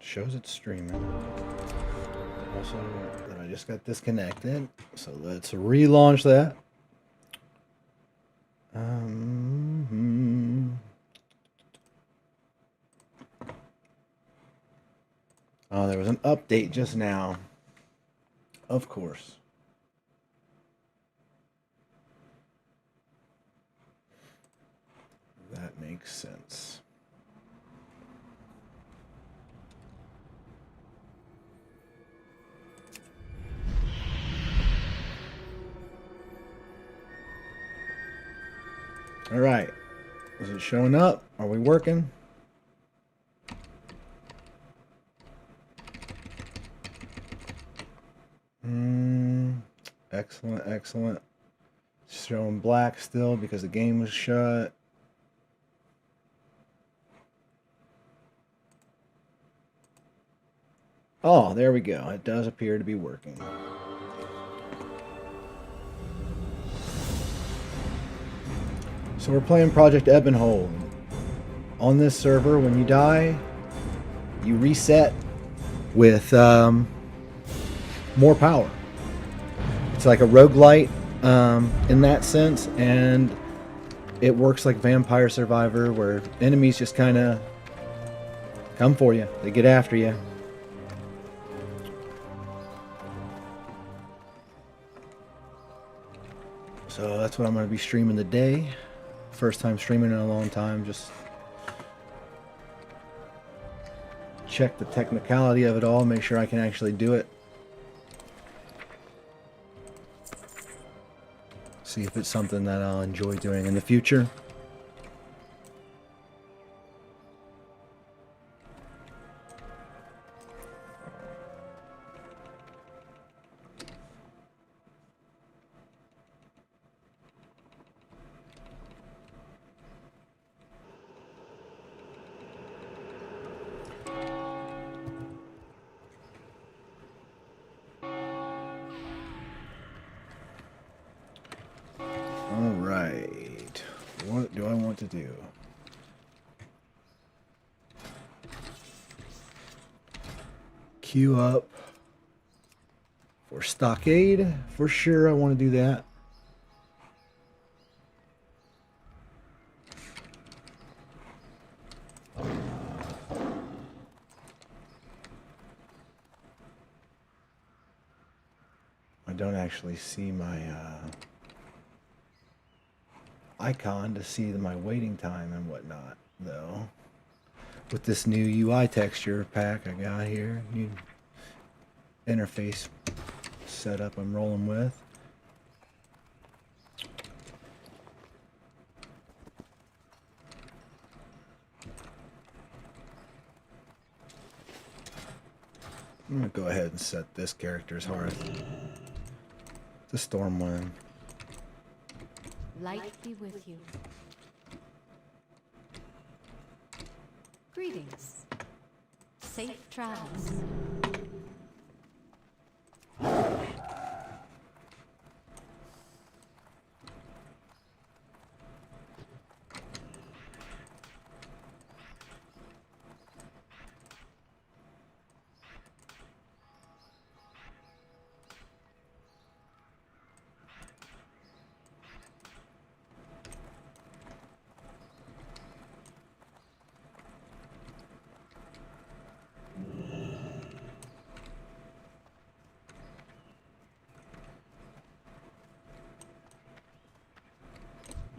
shows it's streaming. Also, that I just got disconnected. So let's relaunch that. Oh, there was an update just now. Of course. That makes sense. All right. Is it showing up? Are we working? Excellent, excellent. It's showing black still because the game was shut. Oh, there we go. It does appear to be working. So we're playing Project Ebonhold. On this server, when you die, you reset with more power. It's like a Rogue-Lite in that sense, and it works like Vampire Survivor, where enemies just kind of come for you. They get after you. So that's what I'm going to be streaming today. First time streaming in a long time. Just check the technicality of it all, make sure I can actually do it. See if it's something that I'll enjoy doing in the future. Alright, what do I want to do? Queue up for Stockade. For sure I want to do that. I don't actually see my icon to see my waiting time and whatnot, though. With this new UI texture pack I got here, new interface setup I'm rolling with. I'm gonna go ahead and set this character's hearth to Stormwind. Light be with you. Greetings. Safe travels.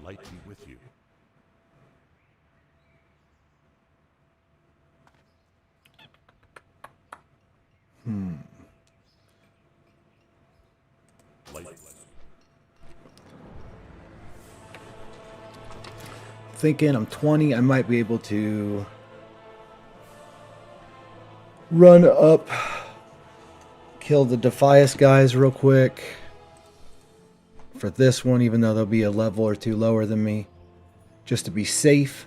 Light be with you. Light. Thinking I'm 20, I might be able to run up, kill the Defias guys real quick for this one, even though they'll be a level or two lower than me, just to be safe,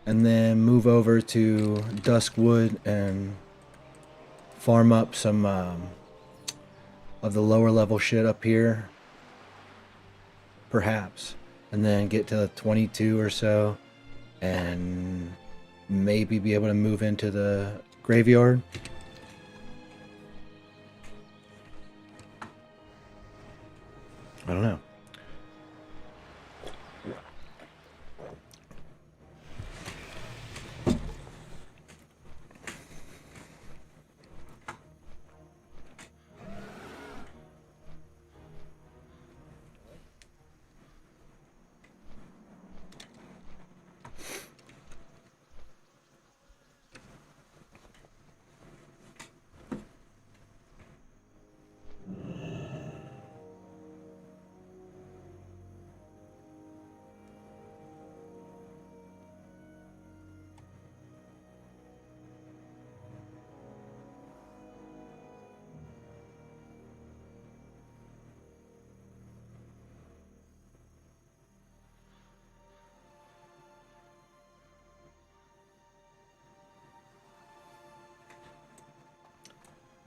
and then move over to Duskwood and farm up some of the lower level shit up here, perhaps, and then get to 22 or so and maybe be able to move into the graveyard. I don't know.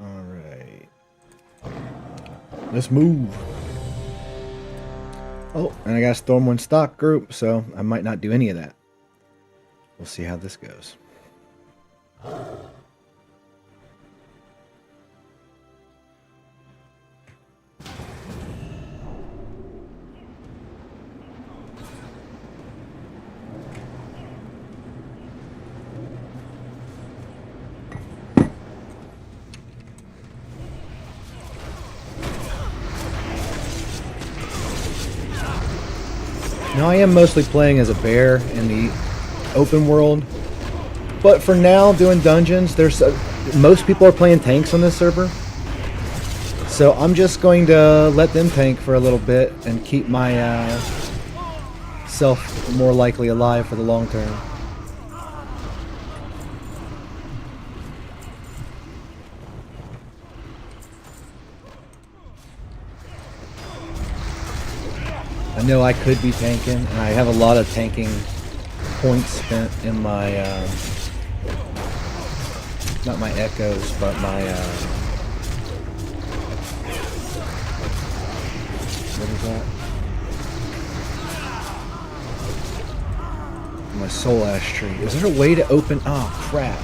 Alright. Let's move. Oh, and I got a Stormwind stock group, so I might not do any of that. We'll see how this goes. Now I am mostly playing as a bear in the open world, but for now doing dungeons, most people are playing tanks on this server, so I'm just going to let them tank for a little bit and keep my self more likely alive for the long term. I know I could be tanking, and I have a lot of tanking points spent in my, not my echoes, but my, what is that? My soul ash tree. Is there a way to open, oh crap.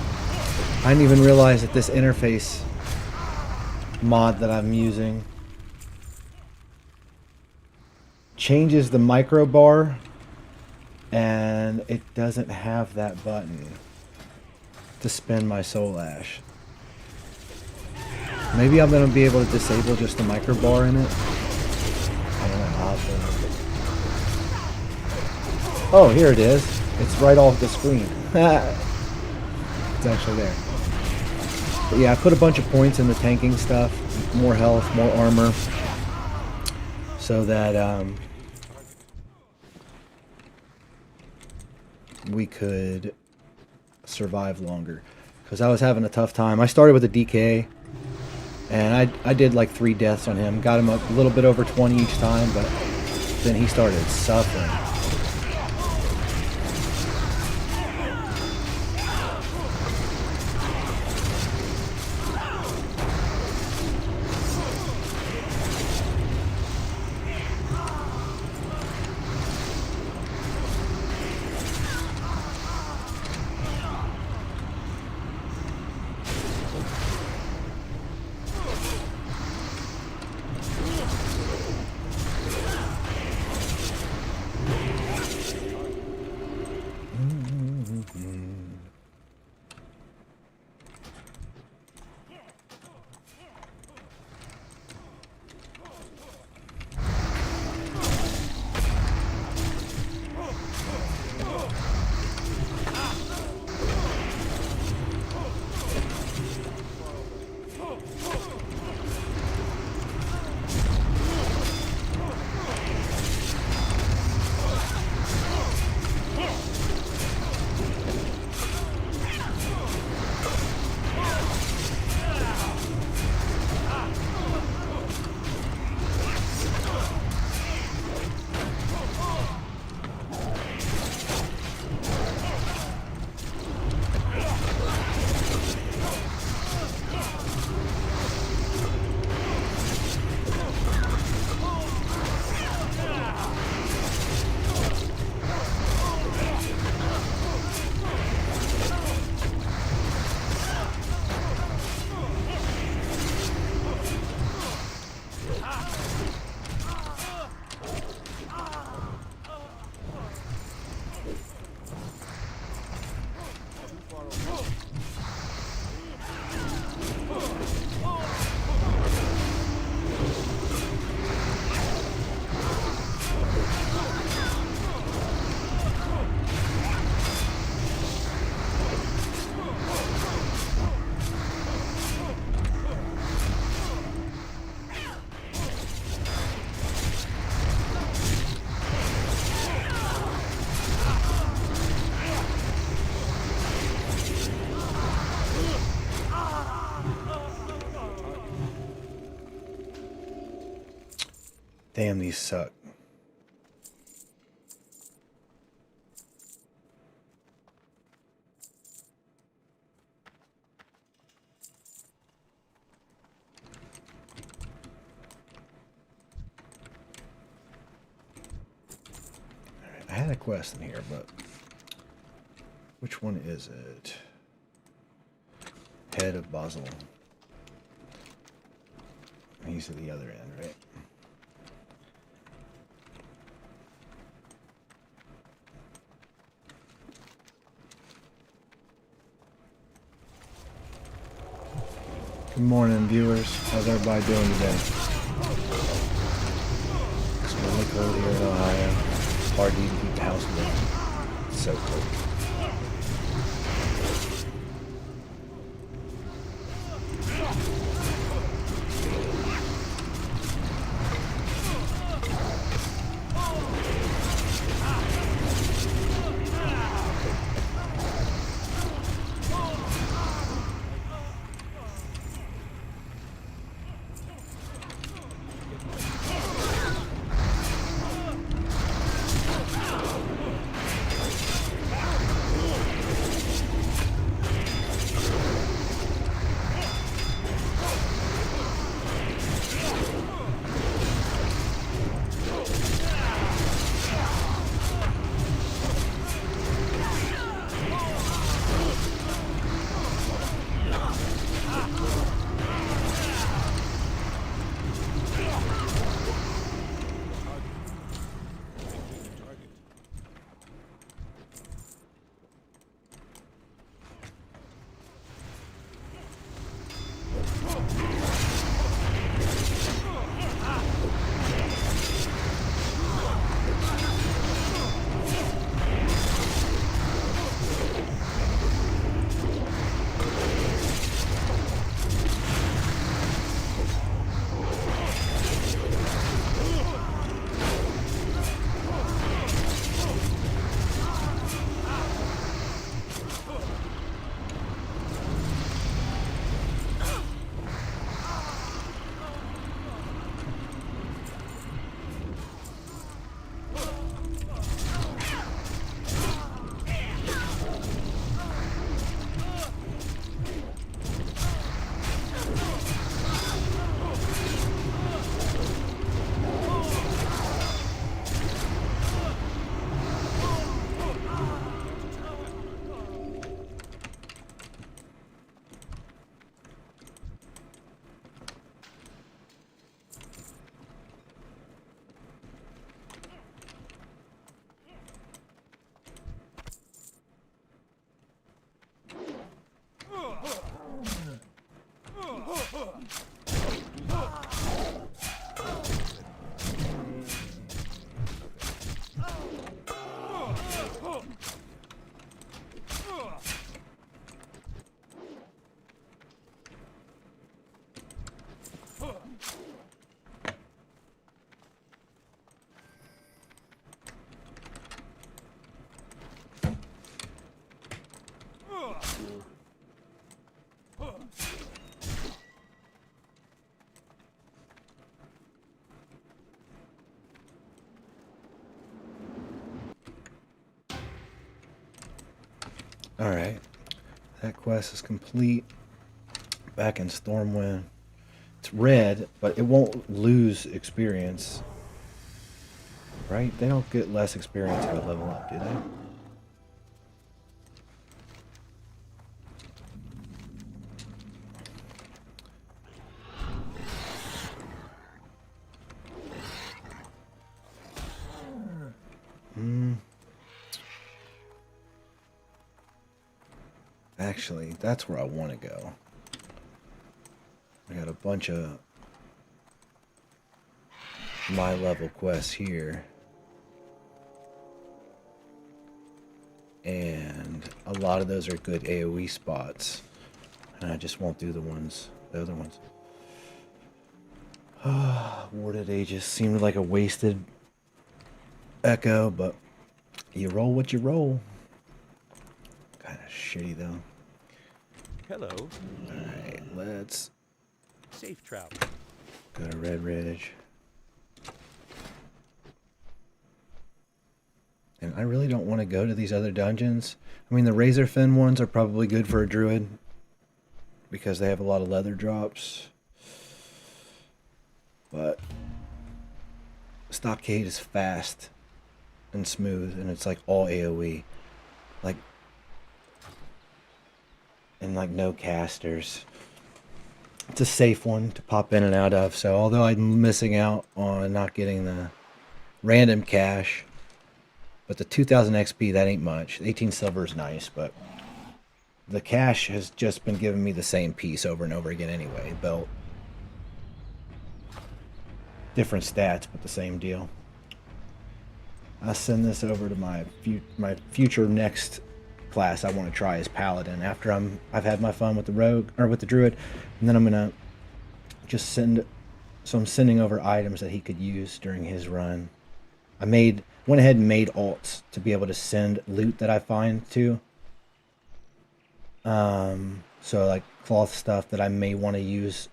I didn't even realize that this interface mod that I'm using changes the micro bar, and it doesn't have that button to spin my soul ash. Maybe I'm going to be able to disable just the micro bar in it. I don't know how to. Oh, here it is. It's right off the screen. It's actually there. But yeah, I put a bunch of points in the tanking stuff, more health, more armor, so that we could survive longer. Because I was having a tough time. I started with a DK, and I did like 3 deaths on him. Got him up a little bit over 20 each time, but then he started suffering. Damn, these suck. I had a quest in here, but which one is it? Head of Basel. He's at the other end, right? Good morning, viewers. How's everybody doing today? It's really cold here in Ohio. Hard to even keep the house warm. It's so cold. Alright, that quest is complete. Back in Stormwind. It's red, but it won't lose experience. Right? They don't get less experience if I level up, do they? Actually, that's where I want to go. I got a bunch of my level quests here. And a lot of those are good AoE spots. And I just won't do the other ones. Warded Aegis seemed like a wasted echo, but you roll what you roll. Kind of shitty though. Hello. Alright, let's Safe travel. go to Red Ridge. I really don't want to go to these other dungeons. I mean, the Razorfin ones are probably good for a druid because they have a lot of leather drops. But Stockade is fast and smooth, and it's like all AoE. Like, and like no casters. It's a safe one to pop in and out of. So although I'm missing out on not getting the random cash, but the 2000 XP, that ain't much. 18 silver is nice, but the cash has just been giving me the same piece over and over again anyway. Belt. Different stats, but the same deal. I'll send this over to my future next class I want to try as Paladin after I've had my fun with the Rogue or with the Druid, and then I'm gonna just send. So I'm sending over items that he could use during his run. I went ahead and made alts to be able to send loot that I find to. So like cloth stuff that I may want to use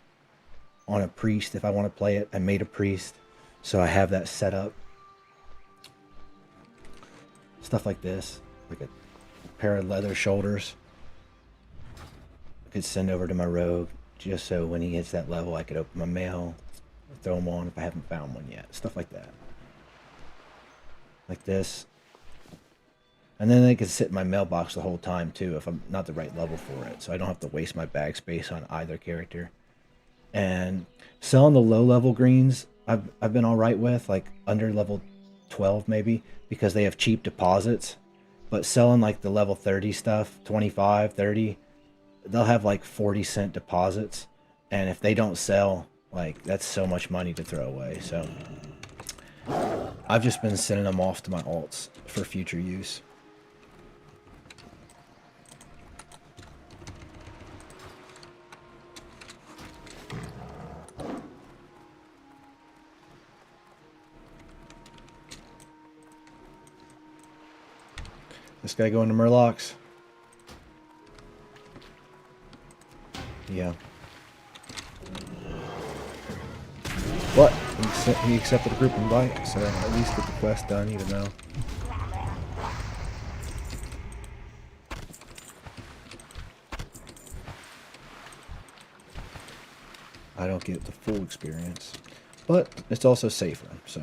on a priest if I want to play it. I made a priest, so I have that set up. Stuff like this, like a pair of leather shoulders. I could send over to my rogue just so when he hits that level I could open my mail, throw him on if I haven't found one yet. Stuff like that. Like this. And then they could sit in my mailbox the whole time too if I'm not the right level for it, so I don't have to waste my bag space on either character. And selling the low level greens I've been alright with, like under level 12 maybe, because they have cheap deposits. But selling like the level 30 stuff, 25, 30, they'll have like 40-cent deposits, and if they don't sell, like that's so much money to throw away. So I've just been sending them off to my alts for future use. This guy going to Murlocs? Yeah. But he accepted a group invite, so at least get the quest done, even though I don't get the full experience. But it's also safer, so.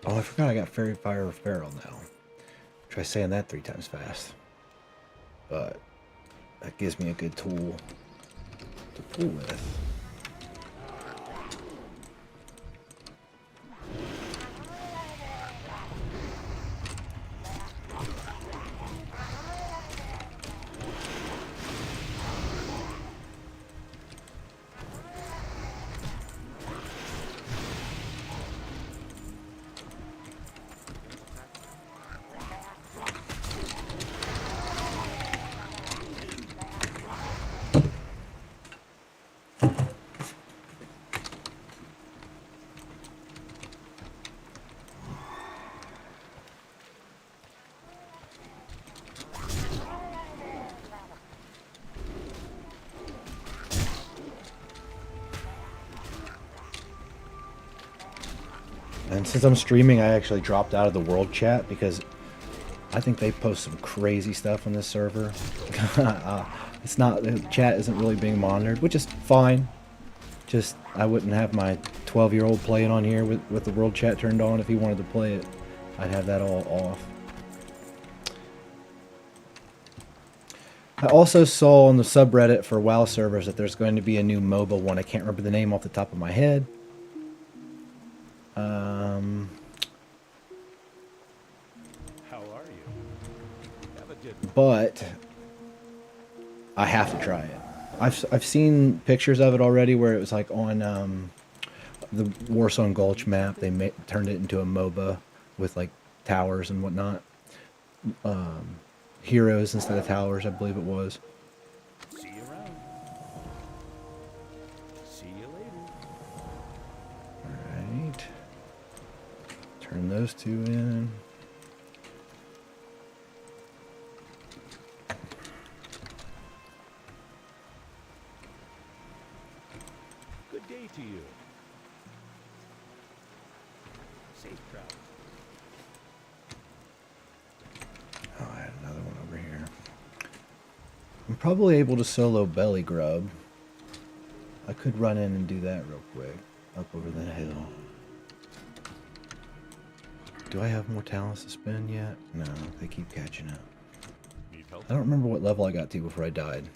Oh, I forgot I got Fairy Fire Feral now. Try saying that 3 times fast. But that gives me a good tool to pull with. And since I'm streaming, I actually dropped out of the world chat because I think they post some crazy stuff on this server. It's not, the chat isn't really being monitored, which is fine. Just, I wouldn't have my 12-year-old playing on here with the world chat turned on if he wanted to play it. I'd have that all off. I also saw on the subreddit for WoW servers that there's going to be a new MOBA one. I can't remember the name off the top of my head. How are you? Have a good one. But I have to try it. I've seen pictures of it already where it was like on the Warsong Gulch map. They turned it into a MOBA with like towers and whatnot. Heroes instead of towers, I believe it was. See you around. See you later. Alright. Turn those two in. Good day to you. Safe travels. Oh, I had another one over here. I'm probably able to solo belly grub. I could run in and do that real quick. Up over the hill. Do I have more talents to spend yet? No, they keep catching up. Need help? I don't remember what level I got to before I died.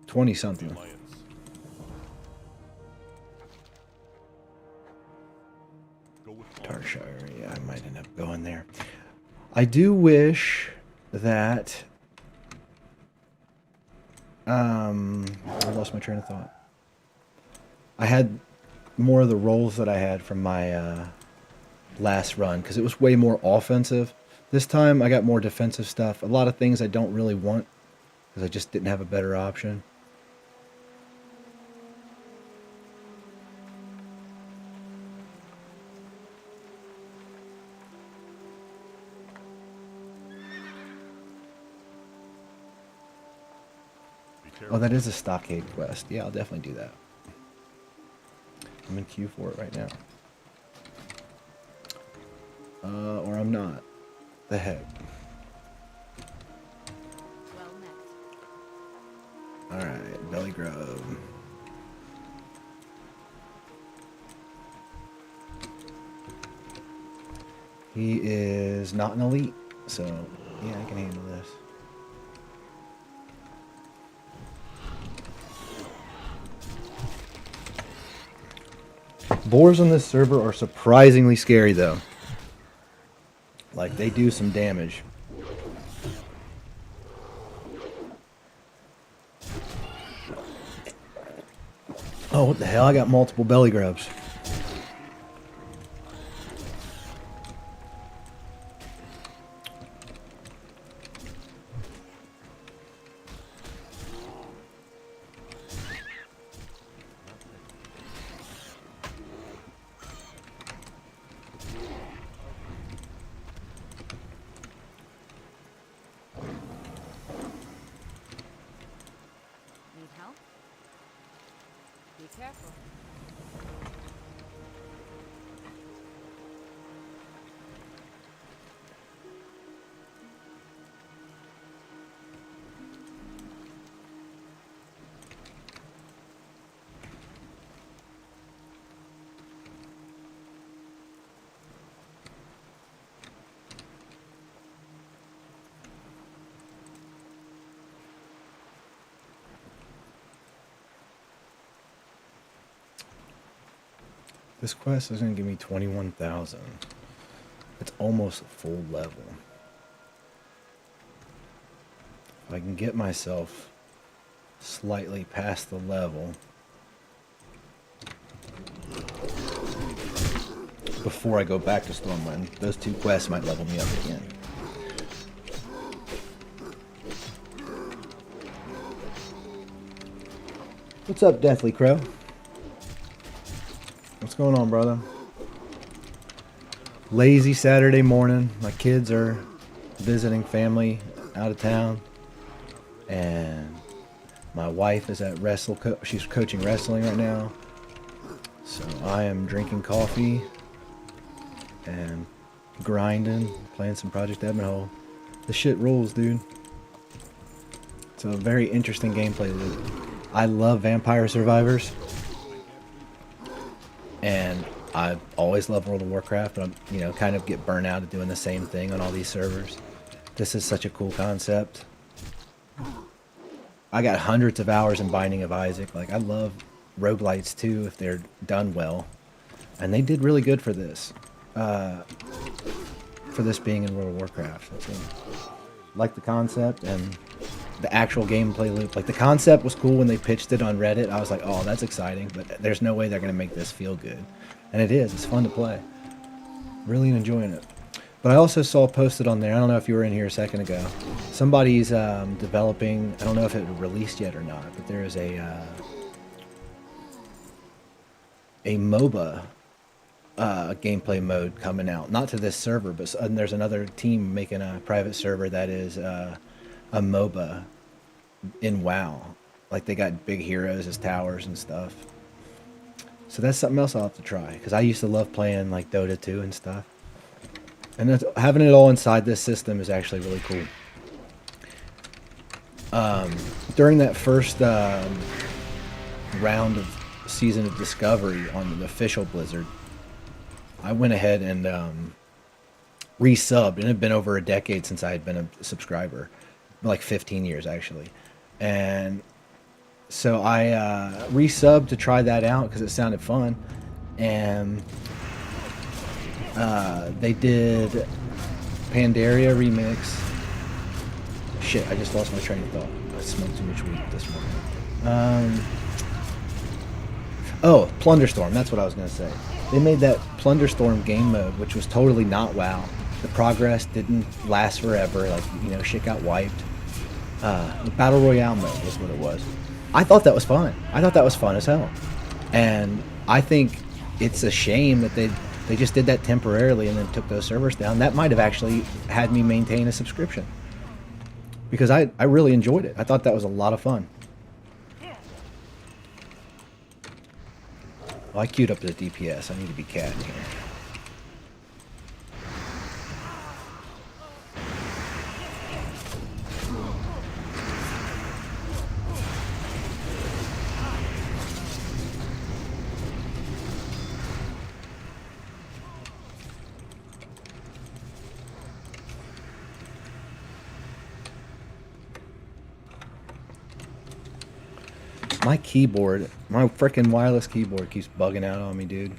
20 something. Alliance. Go with Tarshire, yeah, I might end up going there. I do wish that I lost my train of thought. I had more of the roles that I had from my last run because it was way more offensive. This time I got more defensive stuff. A lot of things I don't really want because I just didn't have a better option. Be Oh, careful. that is a Stockade quest. Yeah, I'll definitely do that. I'm in queue for it right now. Or I'm not. The heck. Well met. Alright, belly grub. He is not an elite, so yeah, I can handle this. Boars on this server are surprisingly scary though. Like, they do some damage. Oh, what the hell? I got multiple belly grubs. Need help? Be careful. This quest is going to give me 21,000. It's almost a full level. If I can get myself slightly past the level before I go back to Stormwind, those two quests might level me up again. What's up, Deathly Crow? What's going on, brother? Lazy Saturday morning. My kids are visiting family out of town. And my wife is at she's coaching wrestling right now. So I am drinking coffee and grinding, playing some Project Ebonhold. This shit rules, dude. It's a very interesting gameplay loop. I love Vampire Survivors, and I always love World of Warcraft, but I'm, you know, kind of get burnt out of doing the same thing on all these servers. This is such a cool concept. I got hundreds of hours in Binding of Isaac. Like, I love roguelites too if they're done well, and they did really good for this. For this being in World of Warcraft, that's like the concept and the actual gameplay loop. Like, the concept was cool when they pitched it on Reddit. I was like, oh, that's exciting, but there's no way they're gonna make this feel good, and it is. It's fun to play. Really enjoying it. But I also saw posted on there, I don't know if you were in here a second ago, somebody's developing, I don't know if it released yet or not, but there is a MOBA gameplay mode coming out. Not to this server, but there's another team making a private server that is a MOBA in WoW. Like, they got big heroes as towers and stuff. So that's something else I'll have to try, because I used to love playing like Dota 2 and stuff. And having it all inside this system is actually really cool. During that first round of Season of Discovery on the official Blizzard, I went ahead and resubbed. And it had been over a decade since I had been a subscriber. Like 15 years, actually. And so I resubbed to try that out because it sounded fun. And they did Pandaria remix. Shit, I just lost my train of thought. I smoked too much weed this morning. Oh, Plunderstorm, that's what I was going to say. They made that Plunderstorm game mode, which was totally not WoW. The progress didn't last forever, like, you know, shit got wiped. The Battle Royale mode was what it was. I thought that was fun. I thought that was fun as hell. And I think it's a shame that they just did that temporarily and then took those servers down. That might have actually had me maintain a subscription, because I really enjoyed it. I thought that was a lot of fun. Well, I queued up the DPS. I need to be cat in here. My keyboard, my freaking wireless keyboard keeps bugging out on me, dude.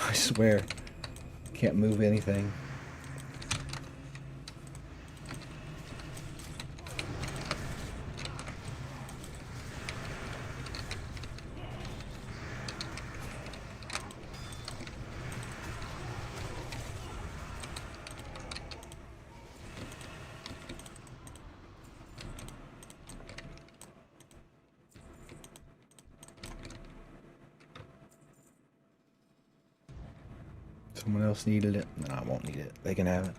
I swear. Can't move anything. Someone else needed it. No, I won't need it. They can have it.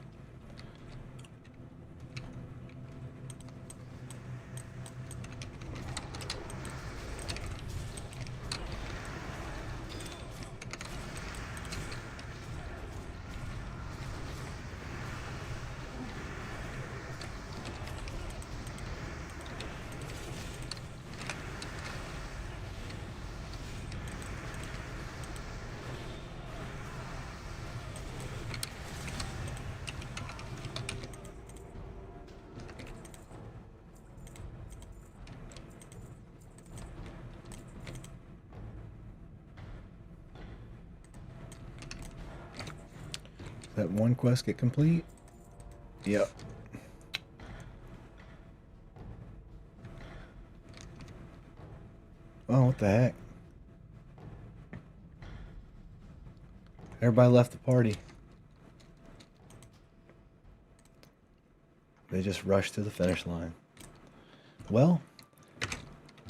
That one quest get complete? Yep. Oh, what the heck? Everybody left the party. They just rushed to the finish line. Well,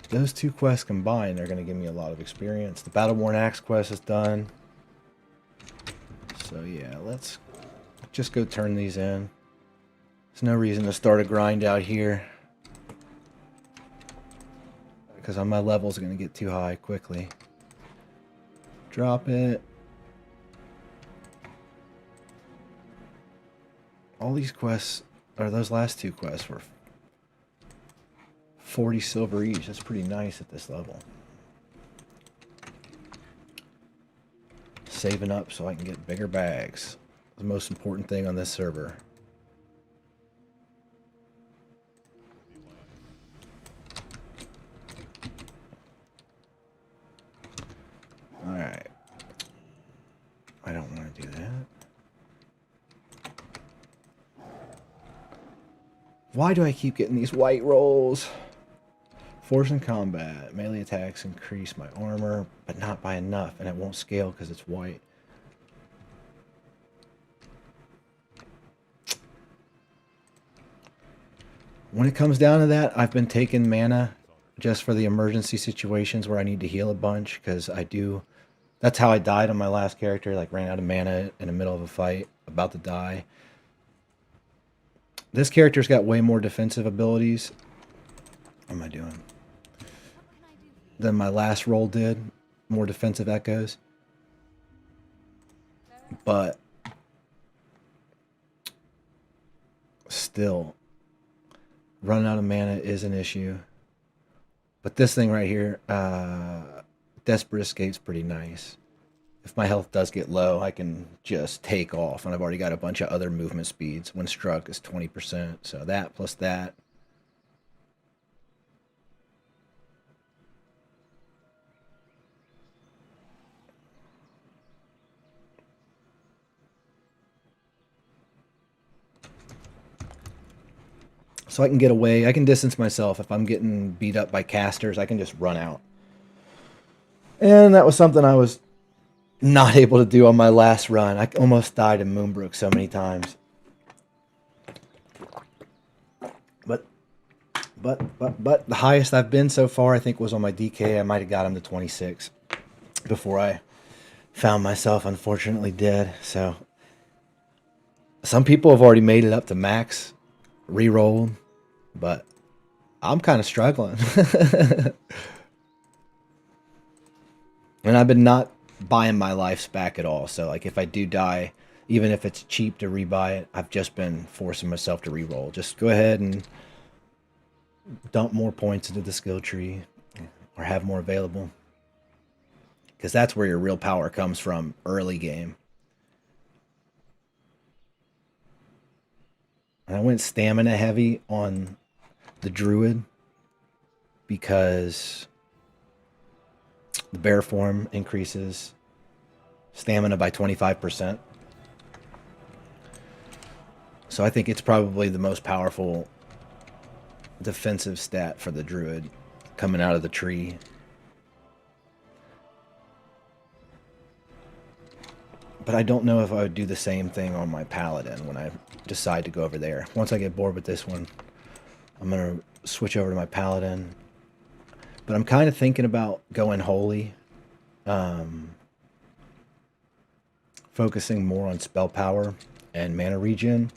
those two quests combined are going to give me a lot of experience. The Battle-Worn Axe quest is done. So yeah, let's just go turn these in. There's no reason to start a grind out here, because my level's going to get too high quickly. Drop it. all these quests, or those last two quests, were 40 silver each. That's pretty nice at this level. Saving up so I can get bigger bags. The most important thing on this server. Alright. I don't want to do that. Why do I keep getting these white rolls? Force in combat. Melee attacks increase my armor, but not by enough, and it won't scale because it's white. When it comes down to that, I've been taking mana just for the emergency situations where I need to heal a bunch, because I do... That's how I died on my last character, like ran out of mana in the middle of a fight, about to die. This character's got way more defensive abilities. What am I doing? Than my last roll did. More defensive echoes. But still, running out of mana is an issue. But this thing right here, Desperate Escape's pretty nice. If my health does get low, I can just take off, and I've already got a bunch of other movement speeds. When struck is 20%, so that plus that. So I can get away. I can distance myself. If I'm getting beat up by casters, I can just run out. And that was something I was not able to do on my last run. I almost died in Moonbrook so many times. But the highest I've been so far, I think, was on my DK. I might have got him to 26 before I found myself unfortunately dead. So some people have already made it up to max, re-rolled, but I'm kind of struggling. And I've been not buying my lives back at all. So like if I do die, even if it's cheap to rebuy it, I've just been forcing myself to re-roll. Just go ahead and dump more points into the skill tree or have more available. Because that's where your real power comes from early game. And I went stamina heavy on the druid because the bear form increases stamina by 25%. So I think it's probably the most powerful defensive stat for the druid coming out of the tree. But I don't know if I would do the same thing on my paladin when I decide to go over there. Once I get bored with this one, I'm going to switch over to my paladin. But I'm kind of thinking about going holy. Focusing more on spell power and mana regen.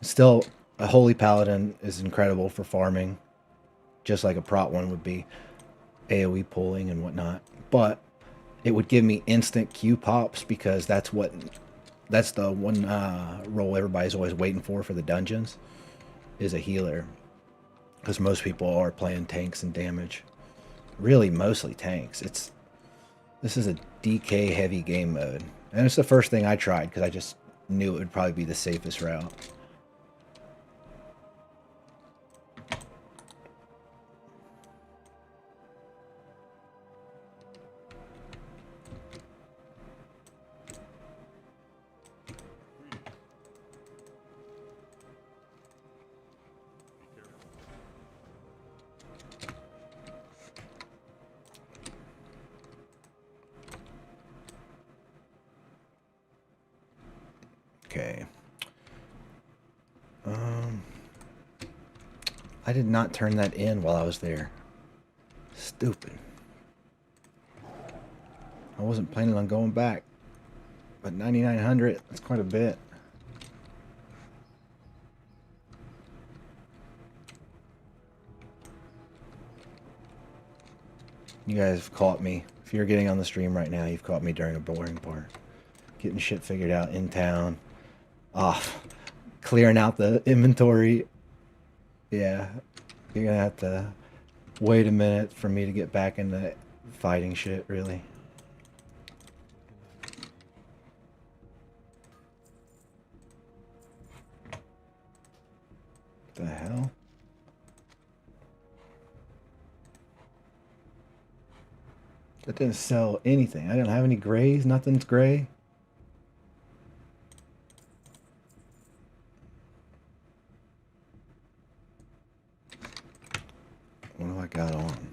Still, a holy paladin is incredible for farming. Just like a prot one would be. AoE pulling and whatnot. But it would give me instant Q pops because that's the one role everybody's always waiting for the dungeons. Is a healer. Because most people are playing tanks and damage. Really mostly tanks. This is a DK heavy game mode, and it's the first thing I tried because I just knew it would probably be the safest route. Okay. I did not turn that in while I was there. Stupid. I wasn't planning on going back. But 9,900, that's quite a bit. You guys have caught me. If you're getting on the stream right now, you've caught me during a boring part. Getting shit figured out in town. Off. clearing out the inventory. Yeah, you're gonna have to wait a minute for me to get back into fighting shit, really. The hell? That didn't sell anything. I didn't have any grays. Nothing's gray. What do I got on?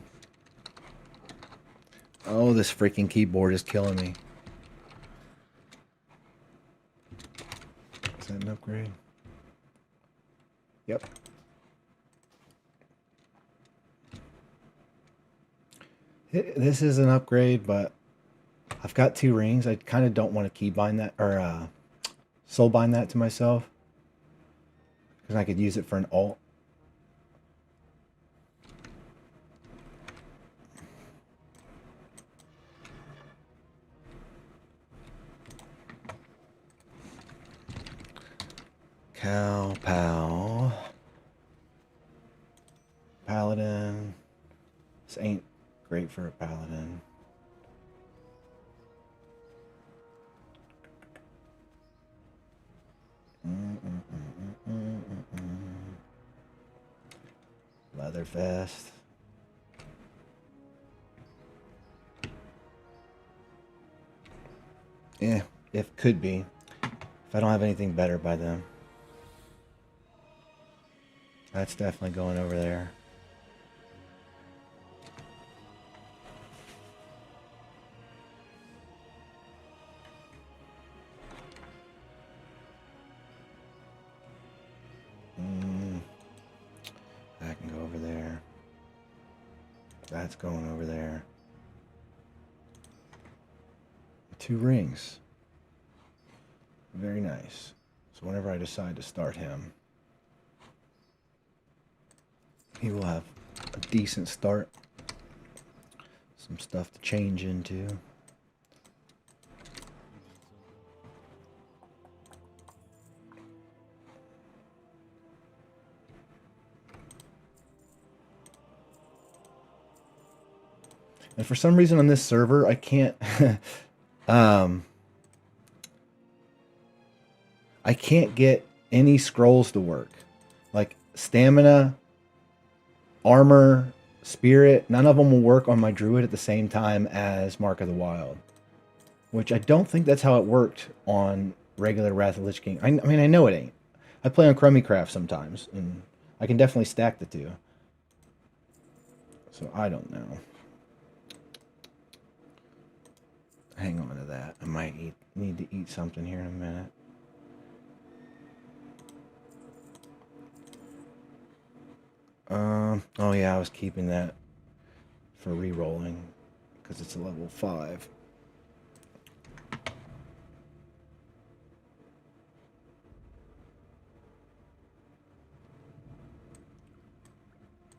Oh, this freaking keyboard is killing me. Is that an upgrade? Yep. This is an upgrade, but I've got 2 rings. I kind of don't want to keybind that or soul bind that to myself because I could use it for an alt. Cow, pow. Paladin. This ain't great for a paladin. Leather vest. Yeah, it could be. If I don't have anything better by then. That's definitely going over there. That can go over there. That's going over there. 2 rings. Very nice. So whenever I decide to start him, he will have a decent start. Some stuff to change into. And for some reason on this server, I can't I can't get any scrolls to work. Like stamina, armor, spirit, none of them will work on my druid at the same time as Mark of the Wild. Which I don't think that's how it worked on regular Wrath of Lich King. I mean, I know it ain't. I play on Crummycraft sometimes, and I can definitely stack the 2. So I don't know. Hang on to that. I might need to eat something here in a minute. Oh yeah, I was keeping that for re-rolling because it's a level 5.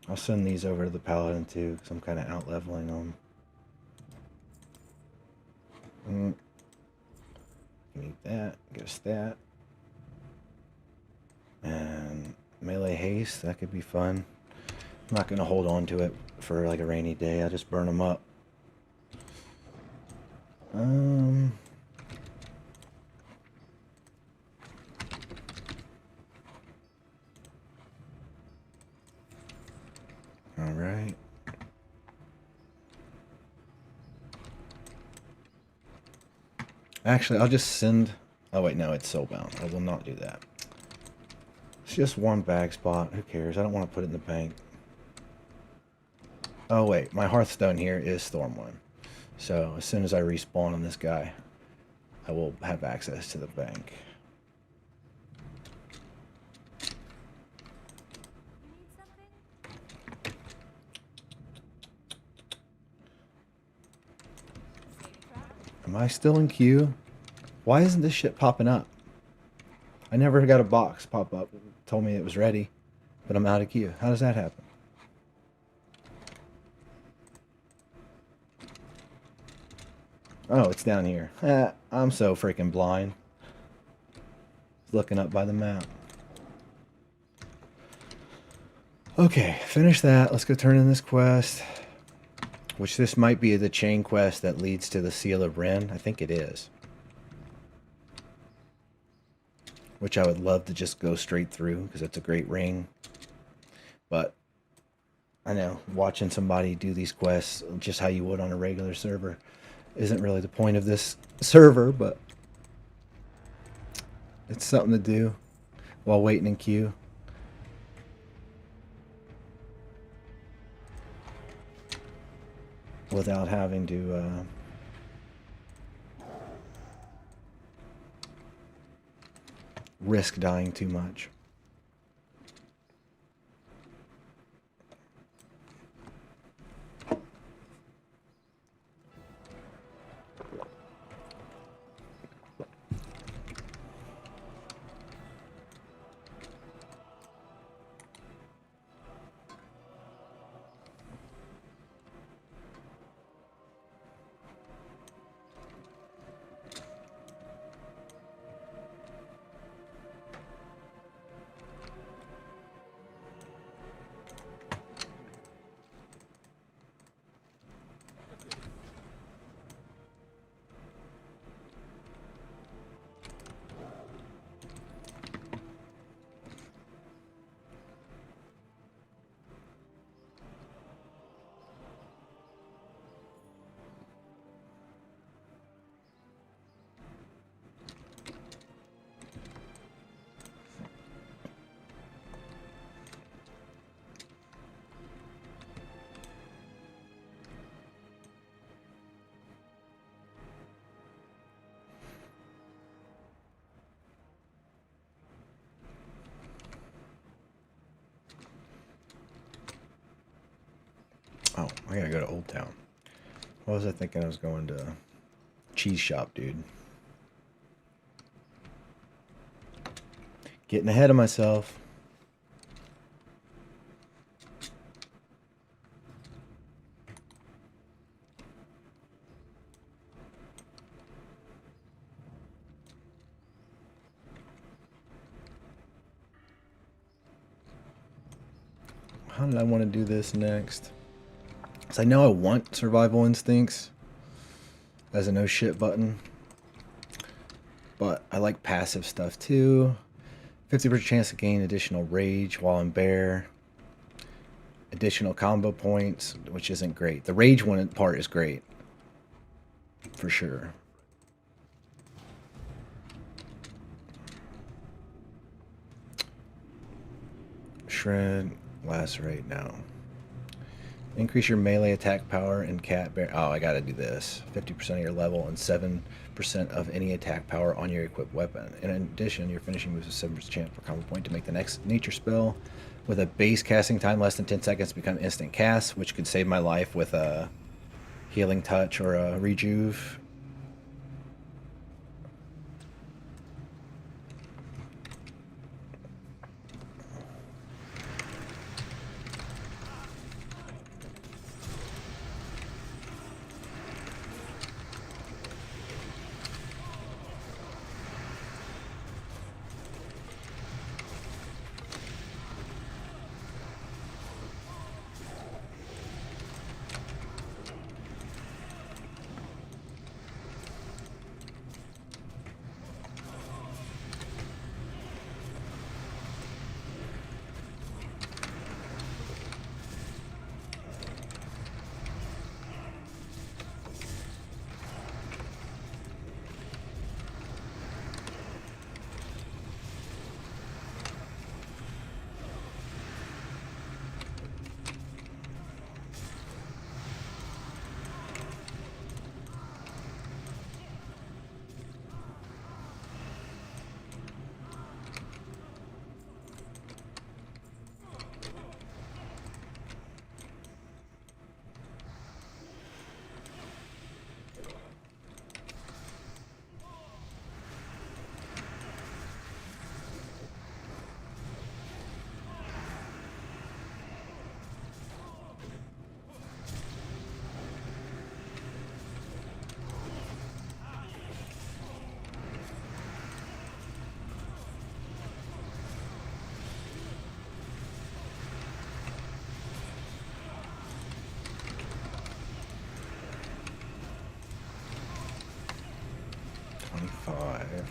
I'll send these over to the Paladin too because I'm kind of out-leveling them. Need that, get a stat. And melee haste, that could be fun. I'm not going to hold on to it for like a rainy day. I'll just burn them up. All right. Actually, I'll just send... Oh, wait, no, it's soulbound. I will not do that. It's just 1 bag spot. Who cares? I don't want to put it in the bank. Oh, wait. My Hearthstone here is Stormwind. So, as soon as I respawn on this guy, I will have access to the bank. Am I still in queue? Why isn't this shit popping up? I never got a box pop up. It told me it was ready, but I'm out of queue. How does that happen? Oh, it's down here. I'm so freaking blind. Looking up by the map. Okay, finish that. Let's go turn in this quest. Which this might be the chain quest that leads to the Seal of Ren. I think it is. Which I would love to just go straight through because it's a great ring. But I know watching somebody do these quests just how you would on a regular server isn't really the point of this server, but it's something to do while waiting in queue. Without having to risk dying too much. Oh, I gotta go to Old Town. What was I thinking? I was going to cheese shop, dude. Getting ahead of myself. How did I want to do this next? Because I know I want survival instincts as a no shit button. But I like passive stuff too. 50% chance to gain additional rage while in bear. Additional combo points, which isn't great. The rage one part is great. For sure. Shred, lacerate now. Increase your melee attack power and cat bear. Oh, I gotta do this. 50% of your level and 7% of any attack power on your equipped weapon. In addition, your finishing moves a 7% chance per combo point to make the next nature spell with a base casting time less than 10 seconds become instant cast, which could save my life with a healing touch or a rejuve. 5.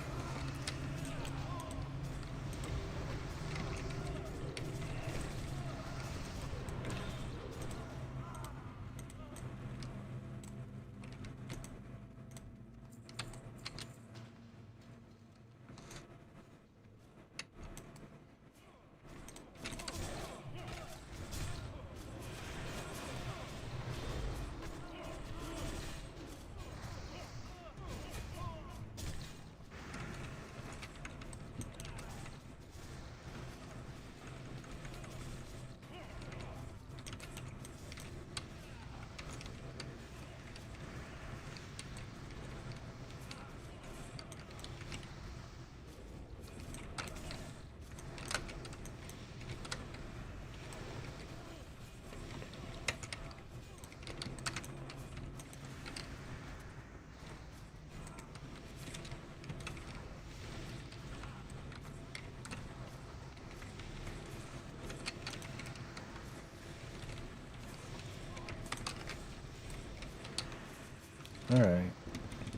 Alright.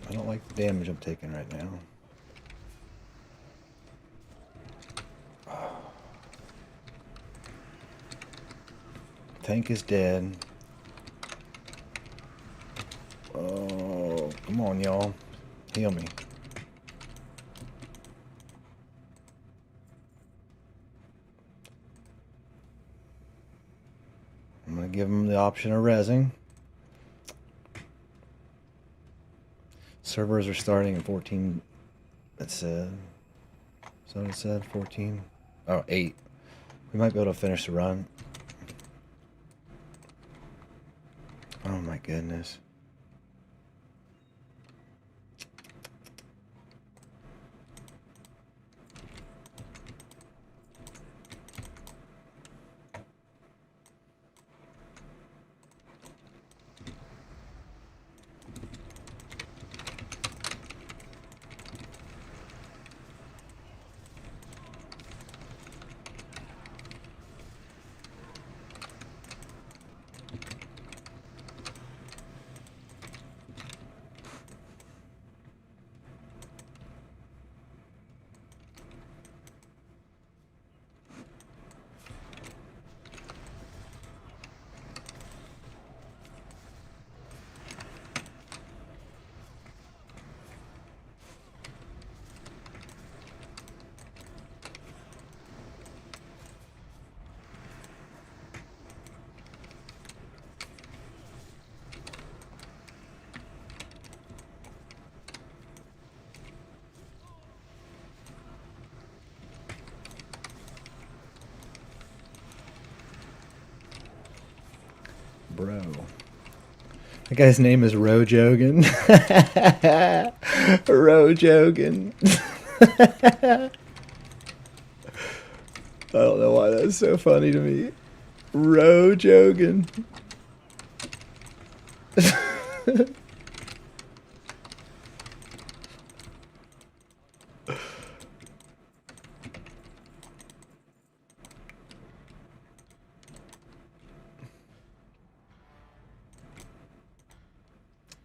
I don't like the damage I'm taking right now. Tank is dead. Oh, come on, y'all. Heal me. I'm going to give him the option of rezzing. Servers are starting at 14. It said. So it said 14. Oh, 8. We might be able to finish the run. Oh my goodness. Bro. That guy's name is Rojogan. Rojogan. I don't know why that's so funny to me. Rojogan.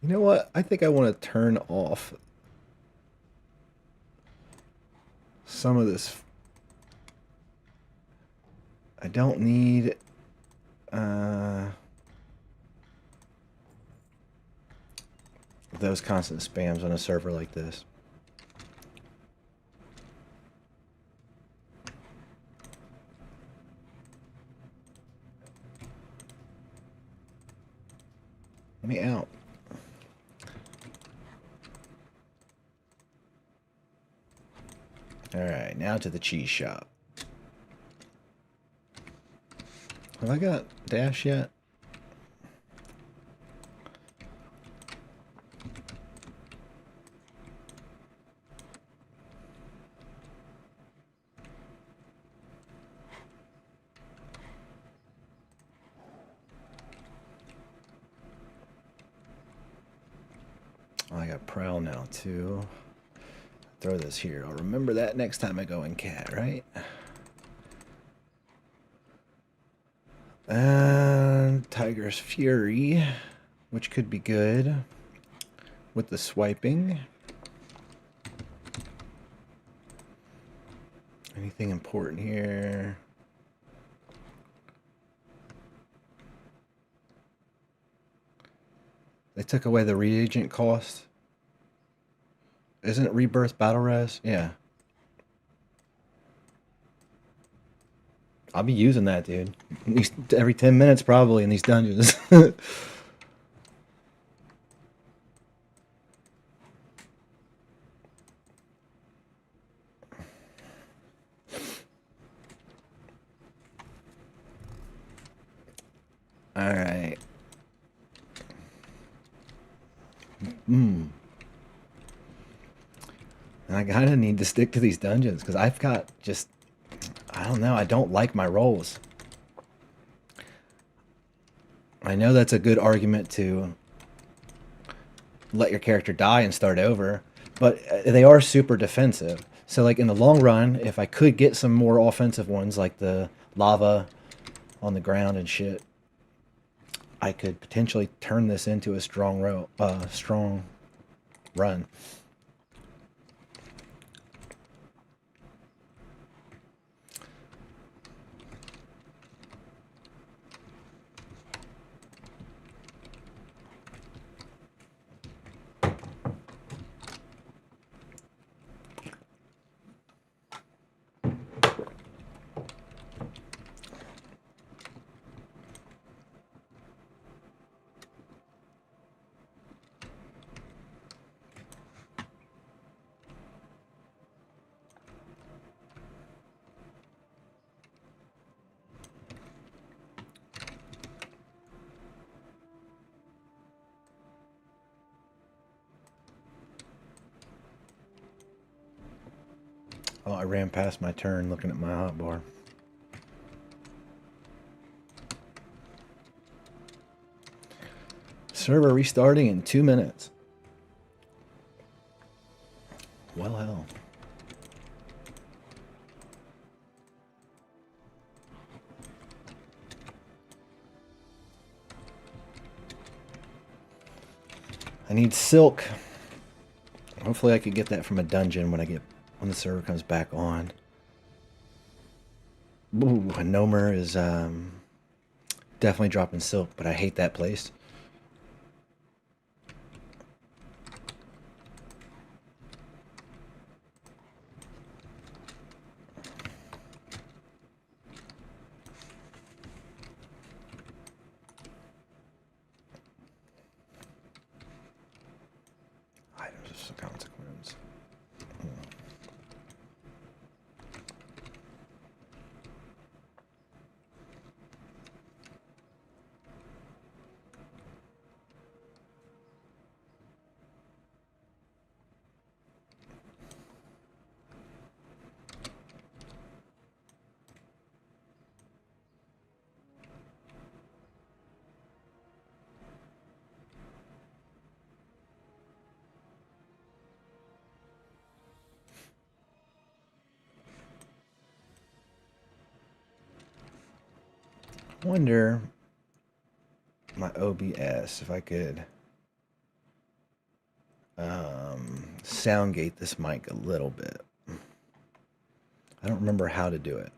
You know what? I think I want to turn off some of this. I don't need those constant spams on a server like this. Let me out. Alright, now to the cheese shop. Have I got dash yet? Oh, I got prowl now too. Throw this here. I'll remember that next time I go in cat, right? And Tiger's Fury, which could be good with the swiping. Anything important here? They took away the reagent cost. Isn't it Rebirth Battle Res? Yeah. I'll be using that, dude. At least every 10 minutes probably in these dungeons. Alright. And I kinda need to stick to these dungeons because I've got just, I don't know, I don't like my rolls. I know that's a good argument to let your character die and start over, but they are super defensive. So like in the long run, if I could get some more offensive ones like the lava on the ground and shit, I could potentially turn this into a strong run. Oh, I ran past my turn looking at my hotbar. Server restarting in 2 minutes. Well, hell. I need silk. Hopefully I could get that from a dungeon when the server comes back on. Ooh, a Nomer is definitely dropping silk, but I hate that place. Items of consequence. I wonder my OBS if I could sound gate this mic a little bit. I don't remember how to do it.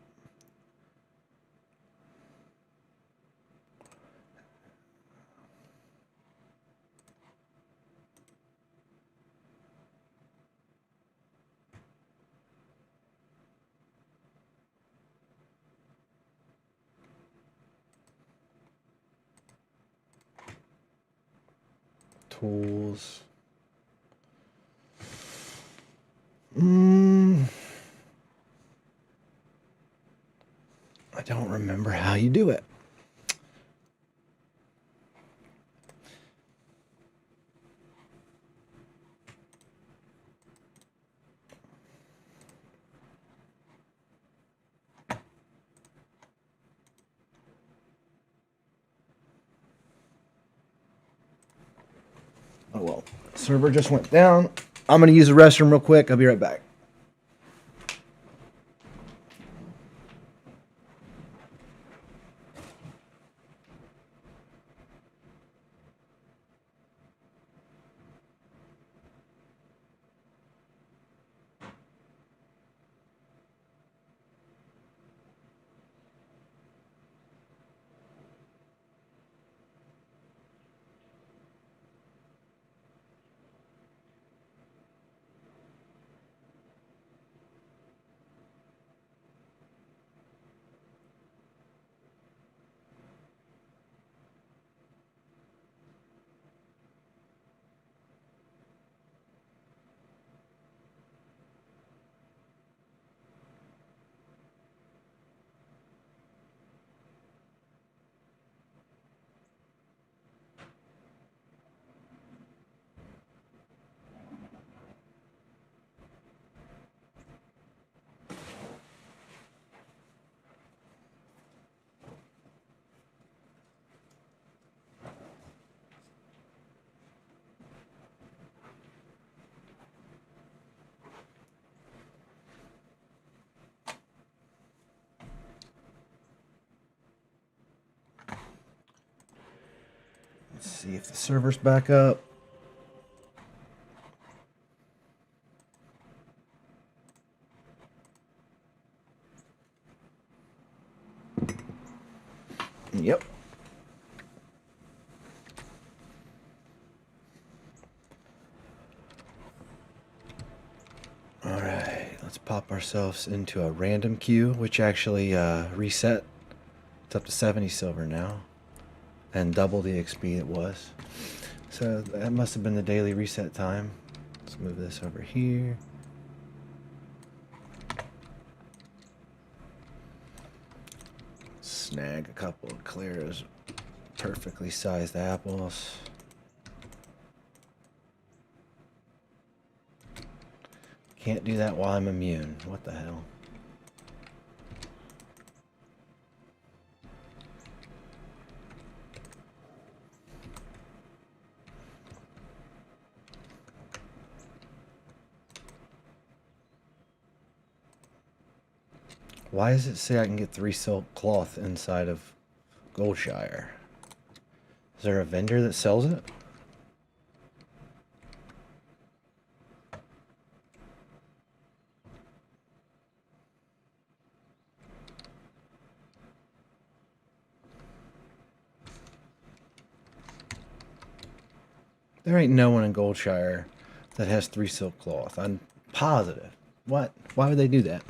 Tools. I don't remember how you do it. Oh well, server just went down. I'm gonna use the restroom real quick. I'll be right back. see if the server's back up. Yep. All right, let's pop ourselves into a random queue, which actually reset. It's up to 70 silver now, and double the XP it was. So that must have been the daily reset time. Let's move this over here. Snag a couple of Clara's perfectly sized apples. Can't do that while I'm immune. What the hell? Why does it say I can get 3 silk cloth inside of Goldshire? Is there a vendor that sells it? There ain't no one in Goldshire that has 3 silk cloth. I'm positive. What? Why would they do that?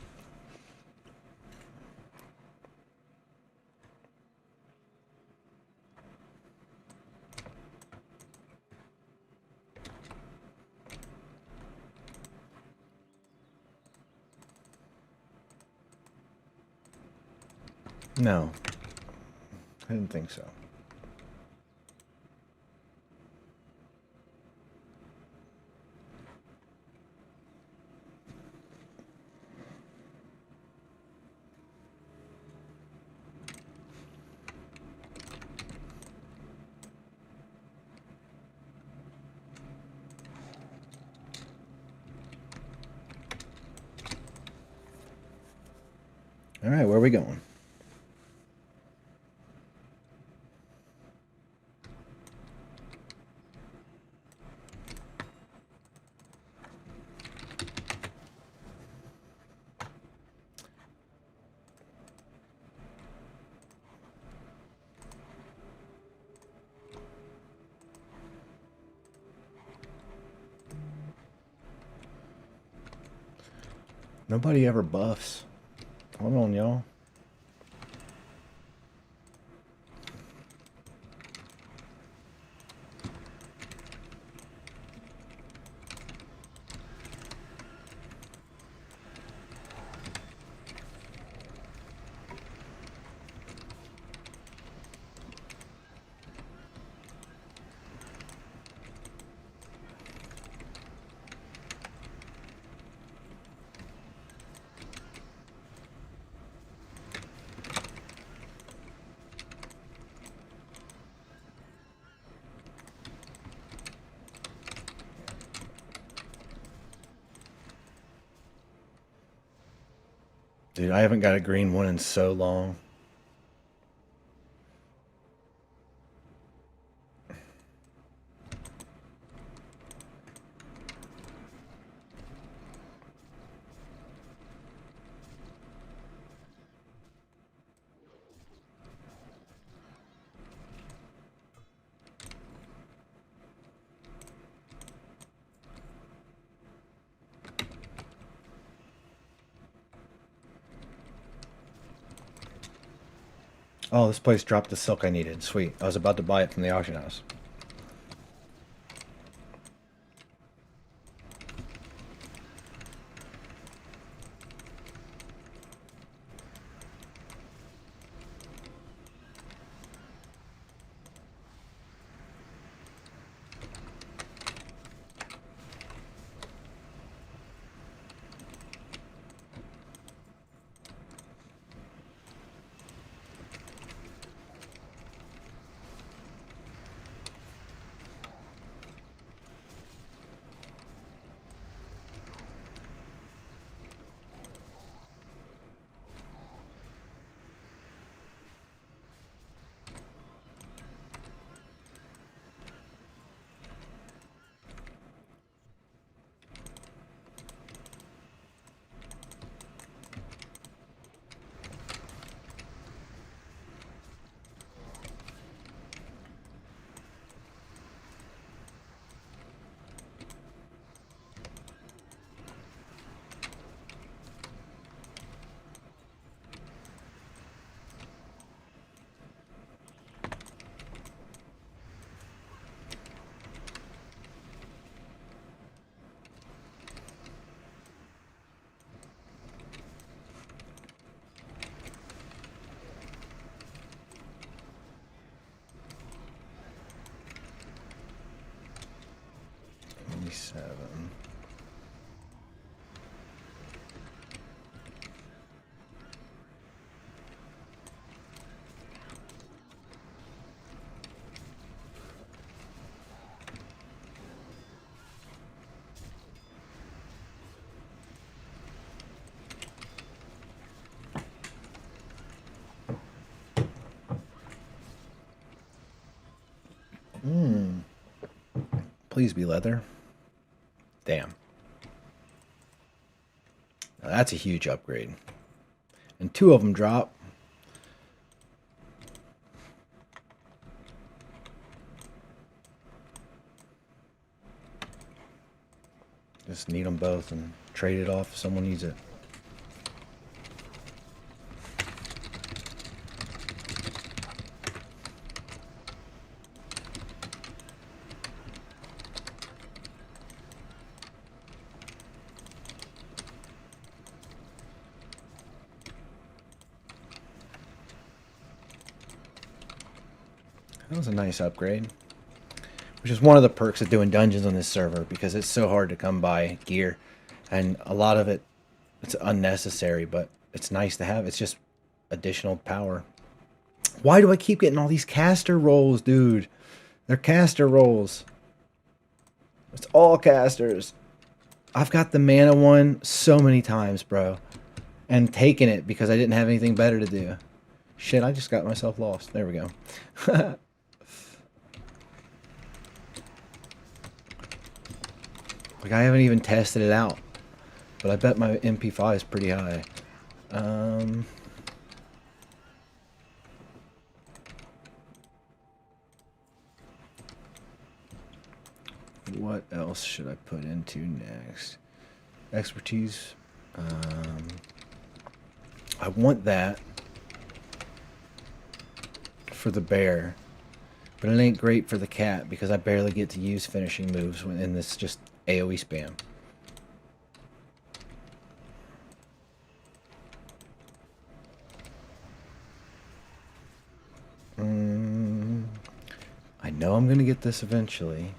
No. I didn't think so. All right, where are we going? Nobody ever buffs. Hold on, y'all. Dude, I haven't got a green one in so long. Oh, this place dropped the silk I needed. Sweet. I was about to buy it from the auction house. 57. Please be leather. Damn. Now that's a huge upgrade. And 2 of them drop. Just need them both and trade it off if someone needs it. That was a nice upgrade. Which is one of the perks of doing dungeons on this server, because it's so hard to come by gear. And a lot of it, it's unnecessary, but it's nice to have. It's just additional power. Why do I keep getting all these caster rolls, dude? They're caster rolls. It's all casters. I've got the mana one so many times, bro. And taken it because I didn't have anything better to do. Shit, I just got myself lost. There we go. Like, I haven't even tested it out. But I bet my MP5 is pretty high. What else should I put into next? Expertise. I want that for the bear. But it ain't great for the cat because I barely get to use finishing moves in this just AoE spam. I know I'm going to get this eventually.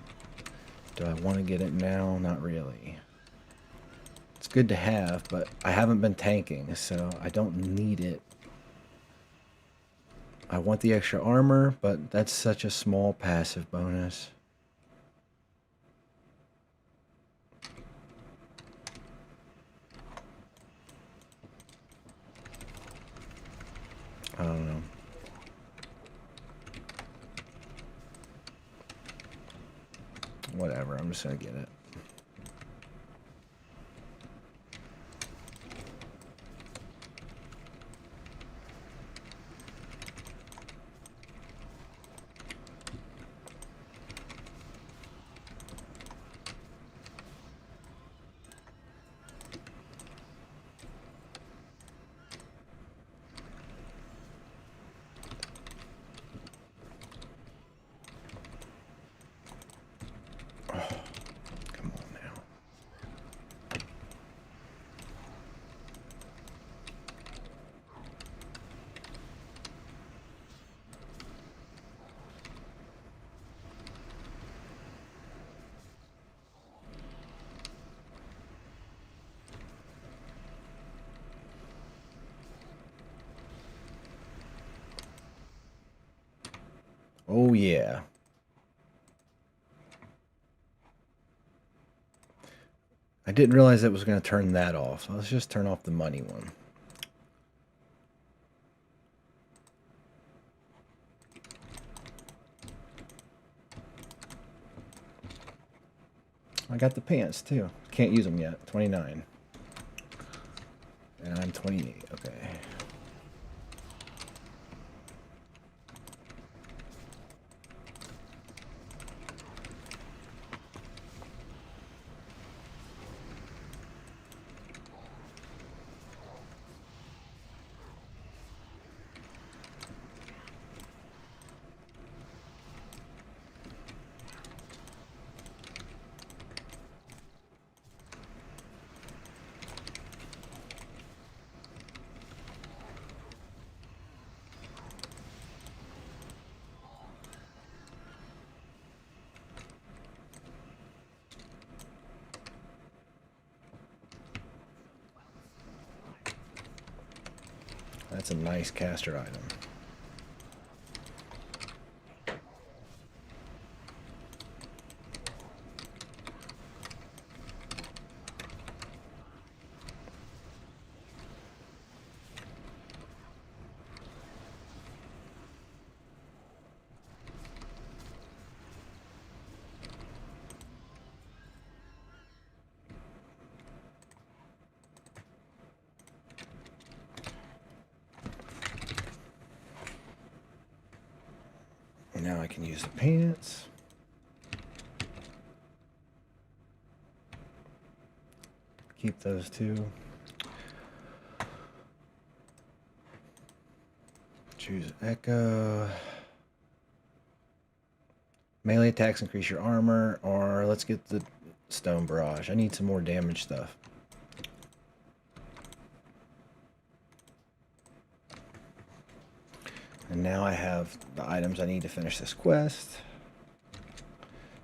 Do I want to get it now? Not really. It's good to have, but I haven't been tanking, so I don't need it. I want the extra armor, but that's such a small passive bonus. I don't know. Whatever, I'm just gonna get it. Oh, yeah. I didn't realize it was going to turn that off. Let's just turn off the money one. I got the pants, too. Can't use them yet. 29. And I'm 28. Okay. That's a nice caster item. Now I can use the pants. Keep those two. Choose Echo. Melee attacks increase your armor, or let's get the Stone Barrage. I need some more damage stuff. And now I have the items I need to finish this quest.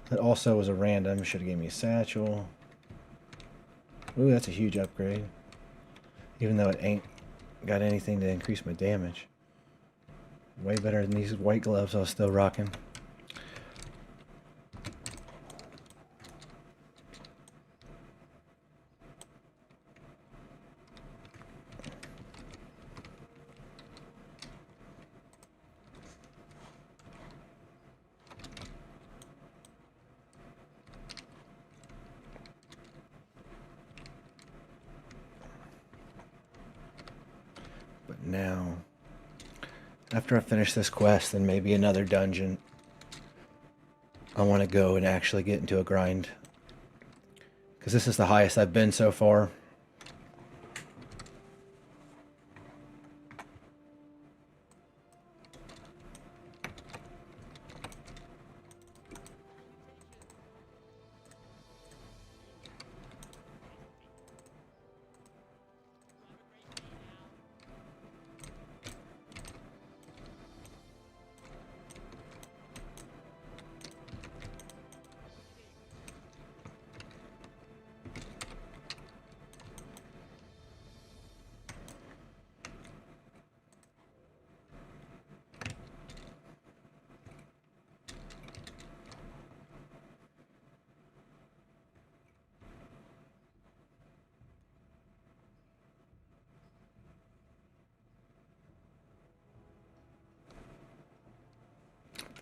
That also was a random. Should have gave me a satchel. Ooh, that's a huge upgrade. Even though it ain't got anything to increase my damage. Way better than these white gloves I was still rocking. Now, after I finish this quest and maybe another dungeon, I want to go and actually get into a grind. Because this is the highest I've been so far.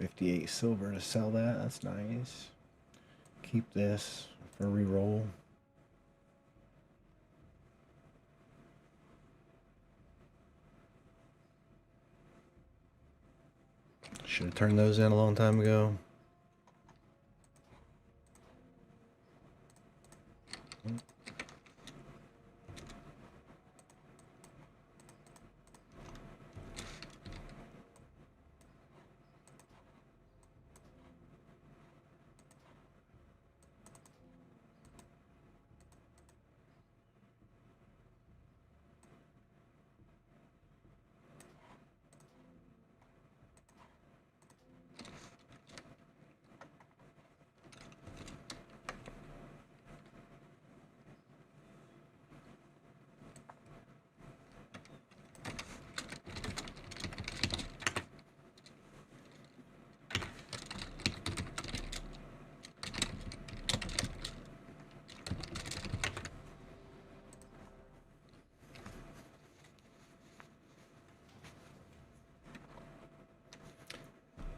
$58 silver to sell that. That's nice. Keep this for reroll. Should have turned those in a long time ago.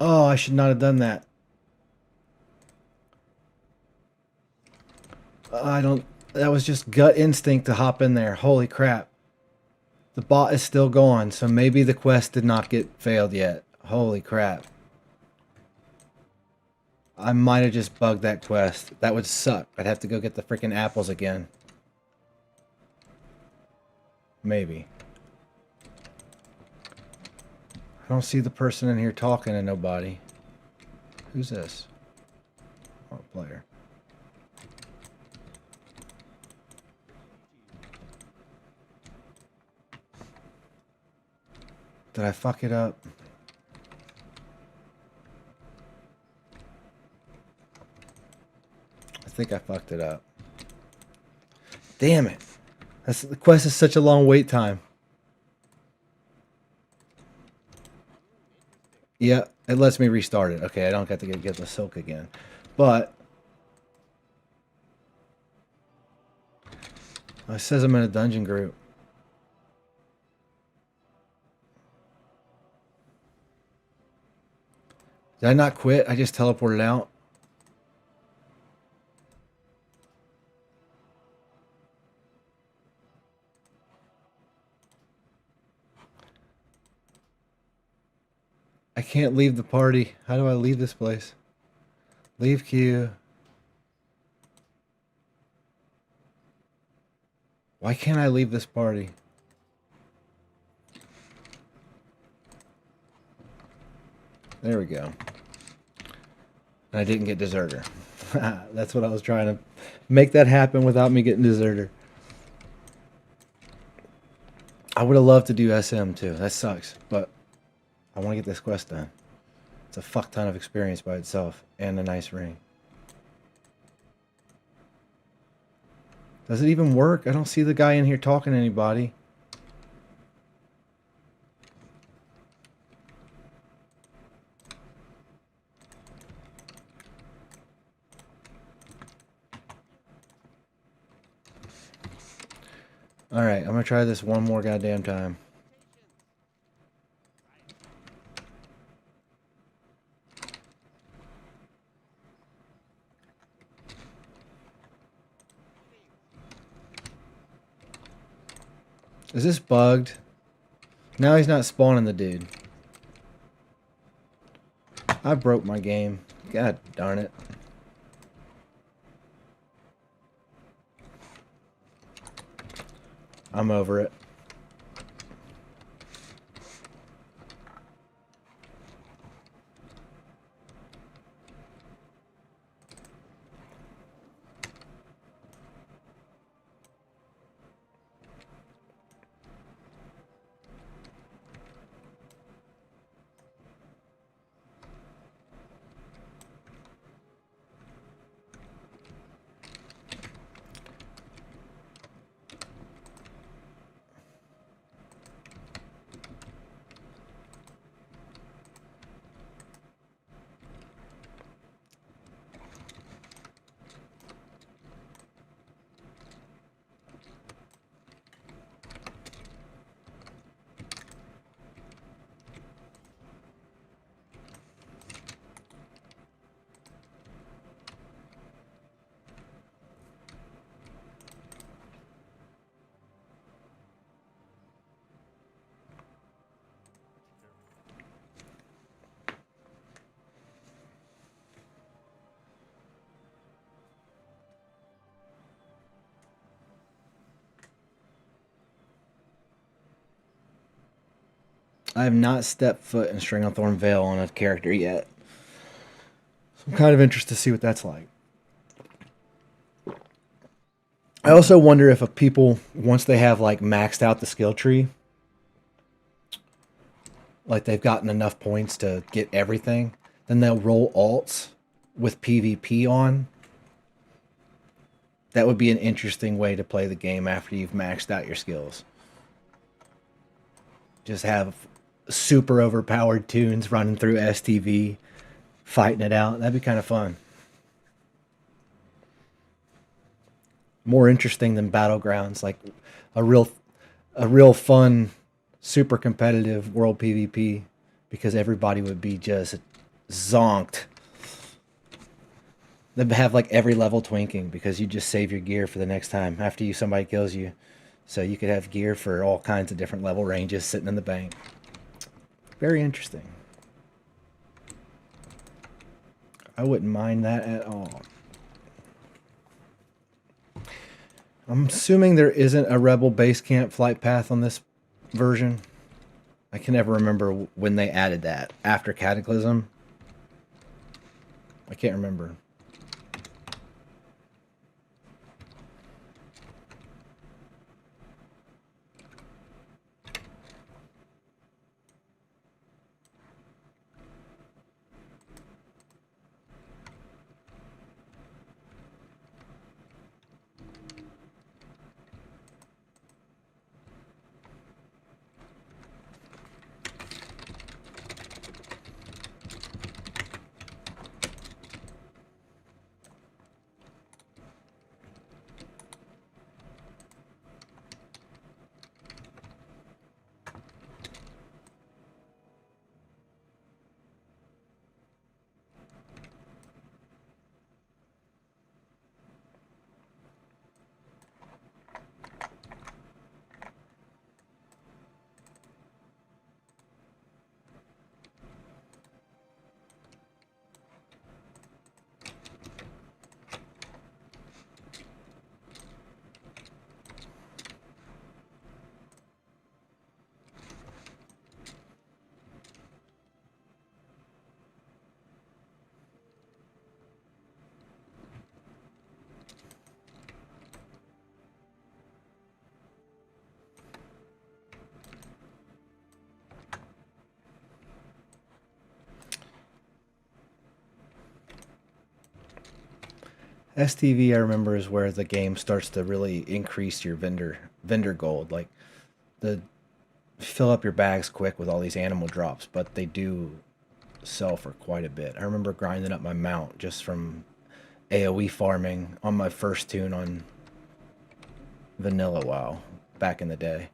Oh, I should not have done that. That was just gut instinct to hop in there. Holy crap. The bot is still gone, so maybe the quest did not get failed yet. Holy crap. I might have just bugged that quest. That would suck. I'd have to go get the freaking apples again. Maybe. I don't see the person in here talking to nobody. Who's this? Oh, player. Did I fuck it up? I think I fucked it up. Damn it. The quest is such a long wait time. Yeah, it lets me restart it. Okay, I don't get to get the silk again. But it says I'm in a dungeon group. Did I not quit? I just teleported out. I can't leave the party. How do I leave this place? Leave queue. Why can't I leave this party? There we go. And I didn't get deserter. That's what I was trying to make that happen without me getting deserter. I would have loved to do SM too. That sucks, but I want to get this quest done. It's a fuck ton of experience by itself and a nice ring. Does it even work? I don't see the guy in here talking to anybody. Alright, I'm gonna try this one more goddamn time. Is this bugged? Now he's not spawning the dude. I broke my game. God darn it. I'm over it. I have not stepped foot in Stranglethorn Vale on a character yet. So I'm kind of interested to see what that's like. I also wonder if people, once they have like maxed out the skill tree, like they've gotten enough points to get everything, then they'll roll alts with PvP on. That would be an interesting way to play the game after you've maxed out your skills. Just have super overpowered tunes running through STV, fighting it out. That'd be kind of fun. More interesting than Battlegrounds, like a real fun, super competitive world PvP, because everybody would be just zonked. They'd have like every level twinking because you just save your gear for the next time after somebody kills you. So you could have gear for all kinds of different level ranges sitting in the bank. Very interesting. I wouldn't mind that at all. I'm assuming there isn't a Rebel base camp flight path on this version. I can never remember when they added that. After Cataclysm? I can't remember. STV, I remember, is where the game starts to really increase your vendor gold. Like the fill up your bags quick with all these animal drops, but they do sell for quite a bit. I remember grinding up my mount just from AoE farming on my first tune on vanilla WoW back in the day.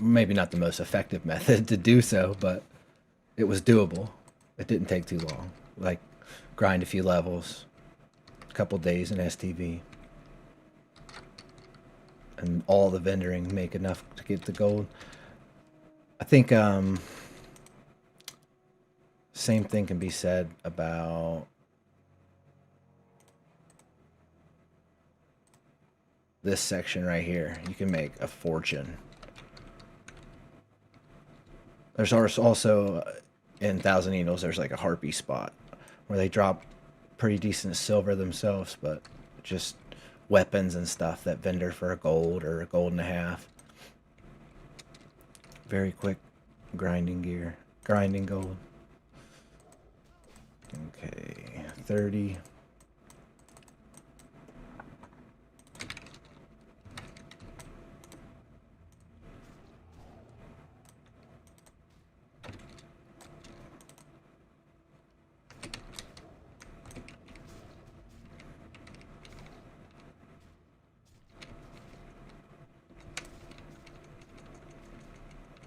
Maybe not the most effective method to do so, but it was doable. It didn't take too long. Like grind a few levels, a couple days in STV, and all the vendoring make enough to get the gold. I think same thing can be said about this section right here. You can make a fortune. There's also in Thousand Needles, there's like a harpy spot where they drop pretty decent silver themselves, but just weapons and stuff that vendor for a gold or a gold and a half. Very quick grinding gear, grinding gold. Okay, 30.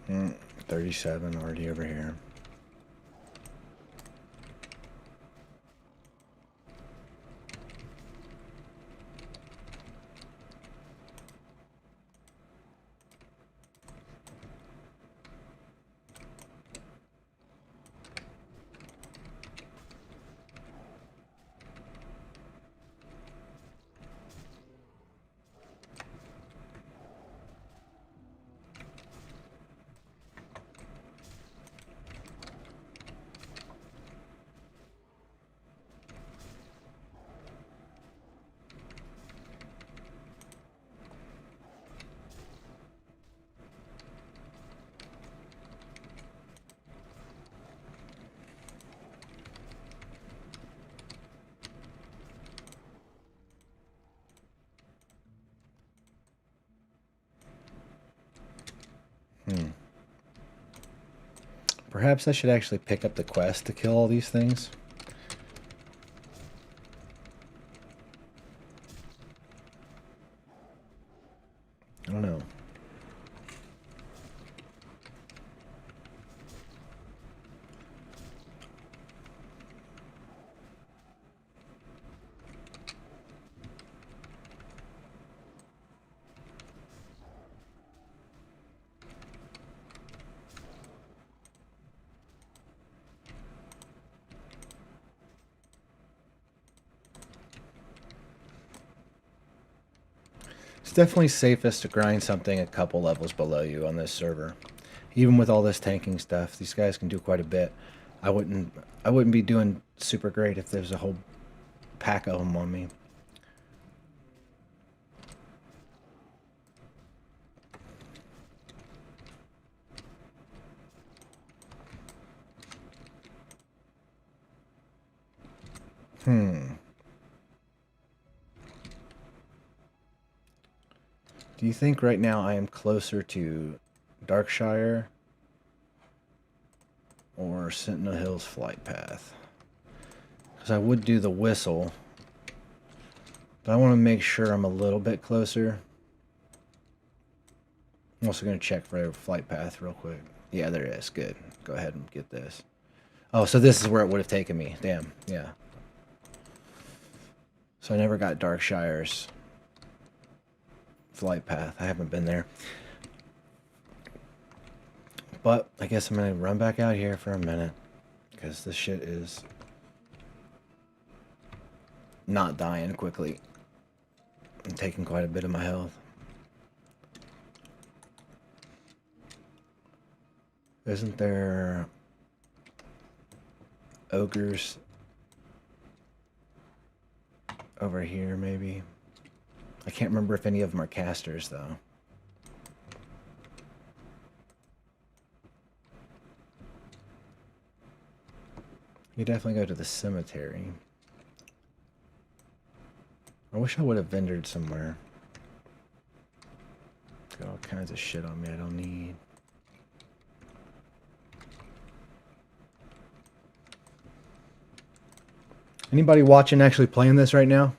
Mm, 37 already over here. Perhaps I should actually pick up the quest to kill all these things. I don't know. It's definitely safest to grind something a couple levels below you on this server. Even with all this tanking stuff, these guys can do quite a bit. I wouldn't be doing super great if there's a whole pack of them on me. Do you think right now I am closer to Darkshire or Sentinel Hills Flight Path? Because I would do the whistle, but I want to make sure I'm a little bit closer. I'm also going to check for a flight path real quick. Yeah, there is. Good. Go ahead and get this. Oh, so this is where it would have taken me. Damn. Yeah. So I never got Darkshire's flight path. I haven't been there. But I guess I'm going to run back out here for a minute because this shit is not dying quickly. I'm taking quite a bit of my health. Isn't there ogres over here, maybe? I can't remember if any of them are casters, though. You definitely go to the cemetery. I wish I would have vendored somewhere. Got all kinds of shit on me I don't need. Anybody watching actually playing this right now?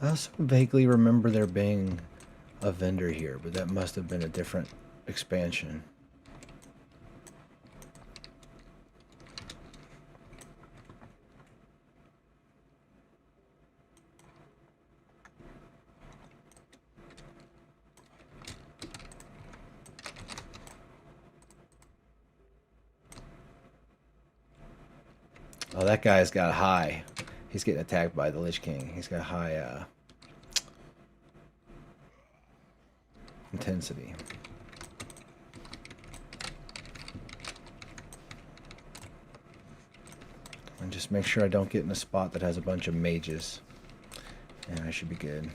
I also vaguely remember there being a vendor here, but that must have been a different expansion. Oh, that guy's got high. He's getting attacked by the Lich King. He's got high intensity. And just make sure I don't get in a spot that has a bunch of mages. And I should be good.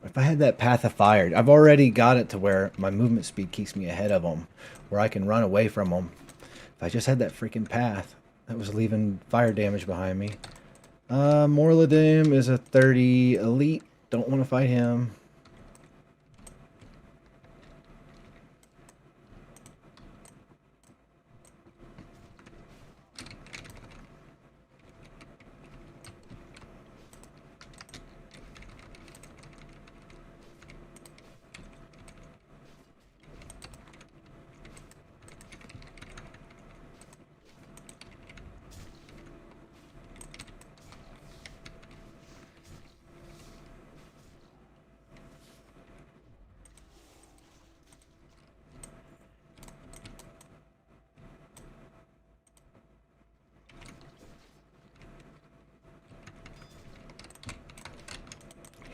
If I had that Path of Fire, I've already got it to where my movement speed keeps me ahead of them, where I can run away from them. If I just had that freaking path that was leaving fire damage behind me. Morladim is a 30 elite. Don't want to fight him.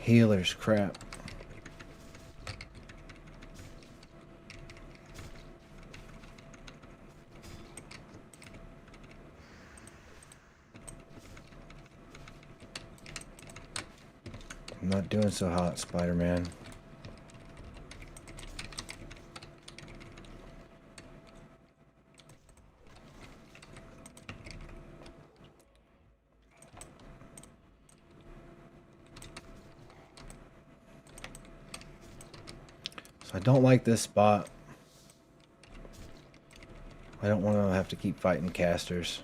Healers, crap. I'm not doing so hot, Spider-Man. I don't like this spot. I don't want to have to keep fighting casters.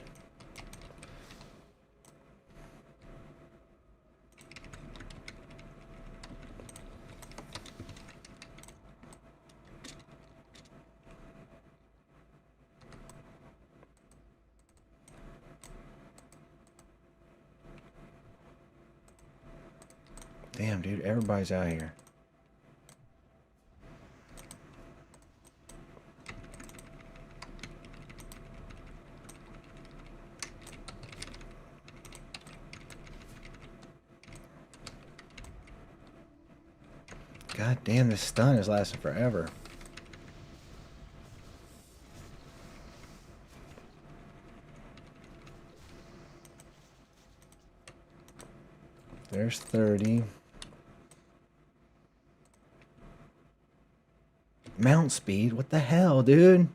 Damn, dude, everybody's out here. God damn, this stun is lasting forever. There's 30. Mount speed? What the hell, dude?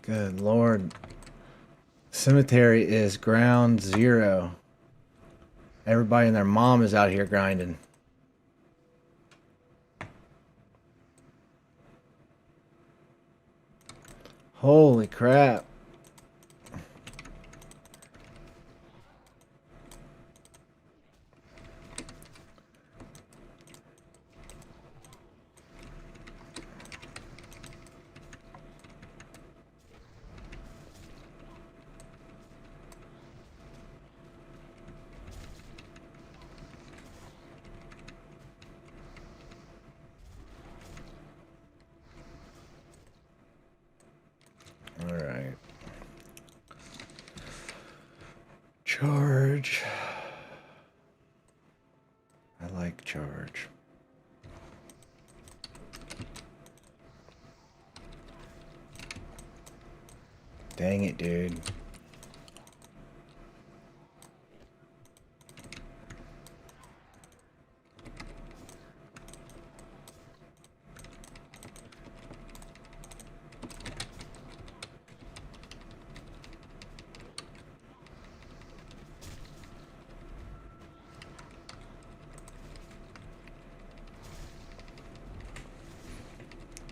Good Lord. Cemetery is ground zero. Everybody and their mom is out here grinding. Holy crap. Alright. Charge. I like charge. Dang it, dude.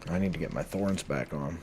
I need to get my thorns back on.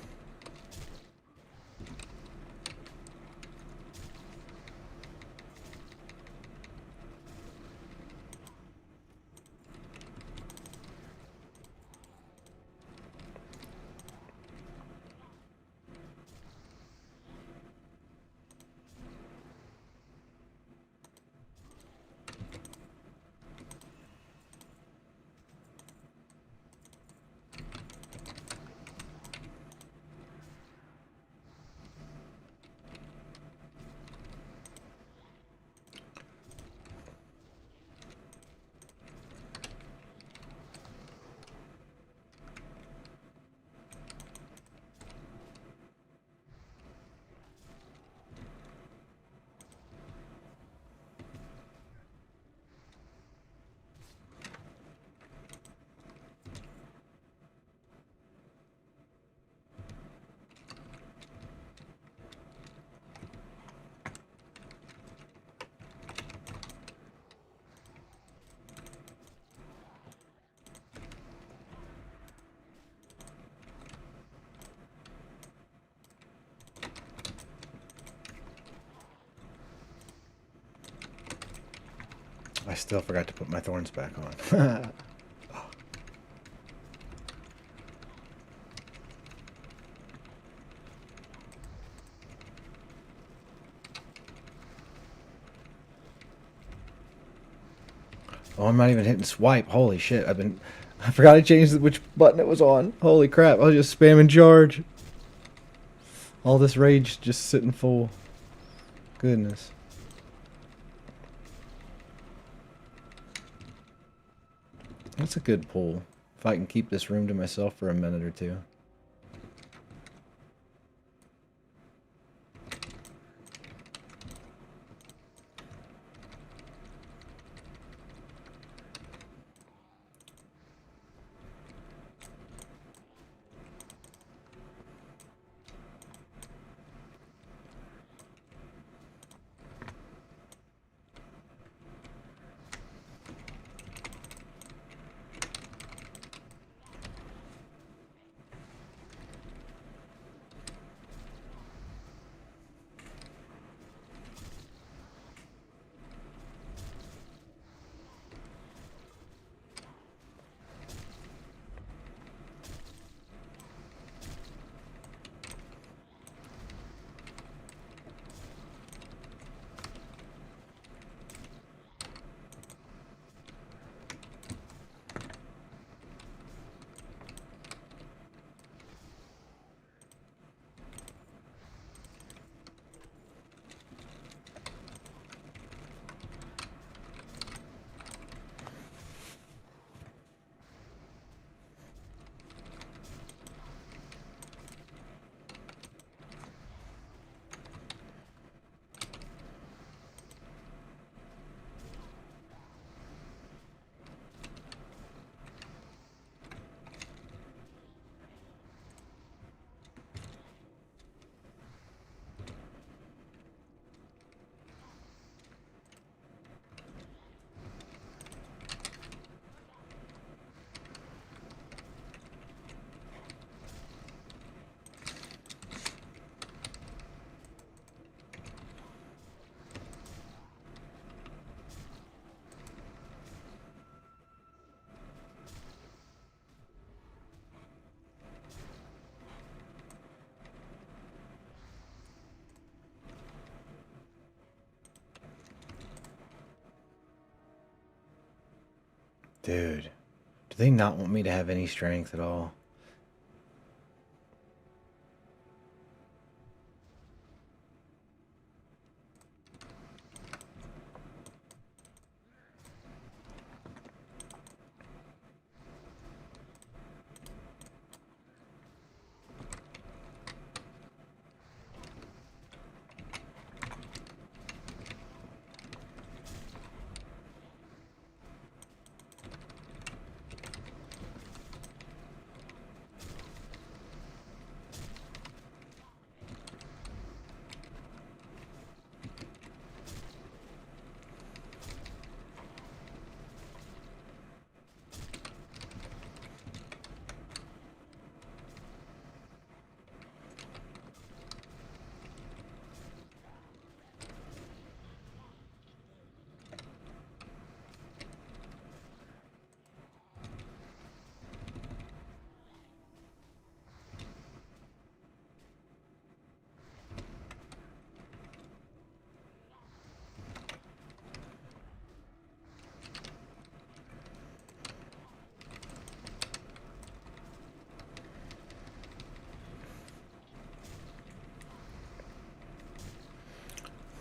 I still forgot to put my thorns back on. Oh, I'm not even hitting swipe. Holy shit. I forgot I changed which button it was on. Holy crap. I was just spamming charge. All this rage just sitting full. Goodness. That's a good pull. If I can keep this room to myself for a minute or two. Dude, do they not want me to have any strength at all?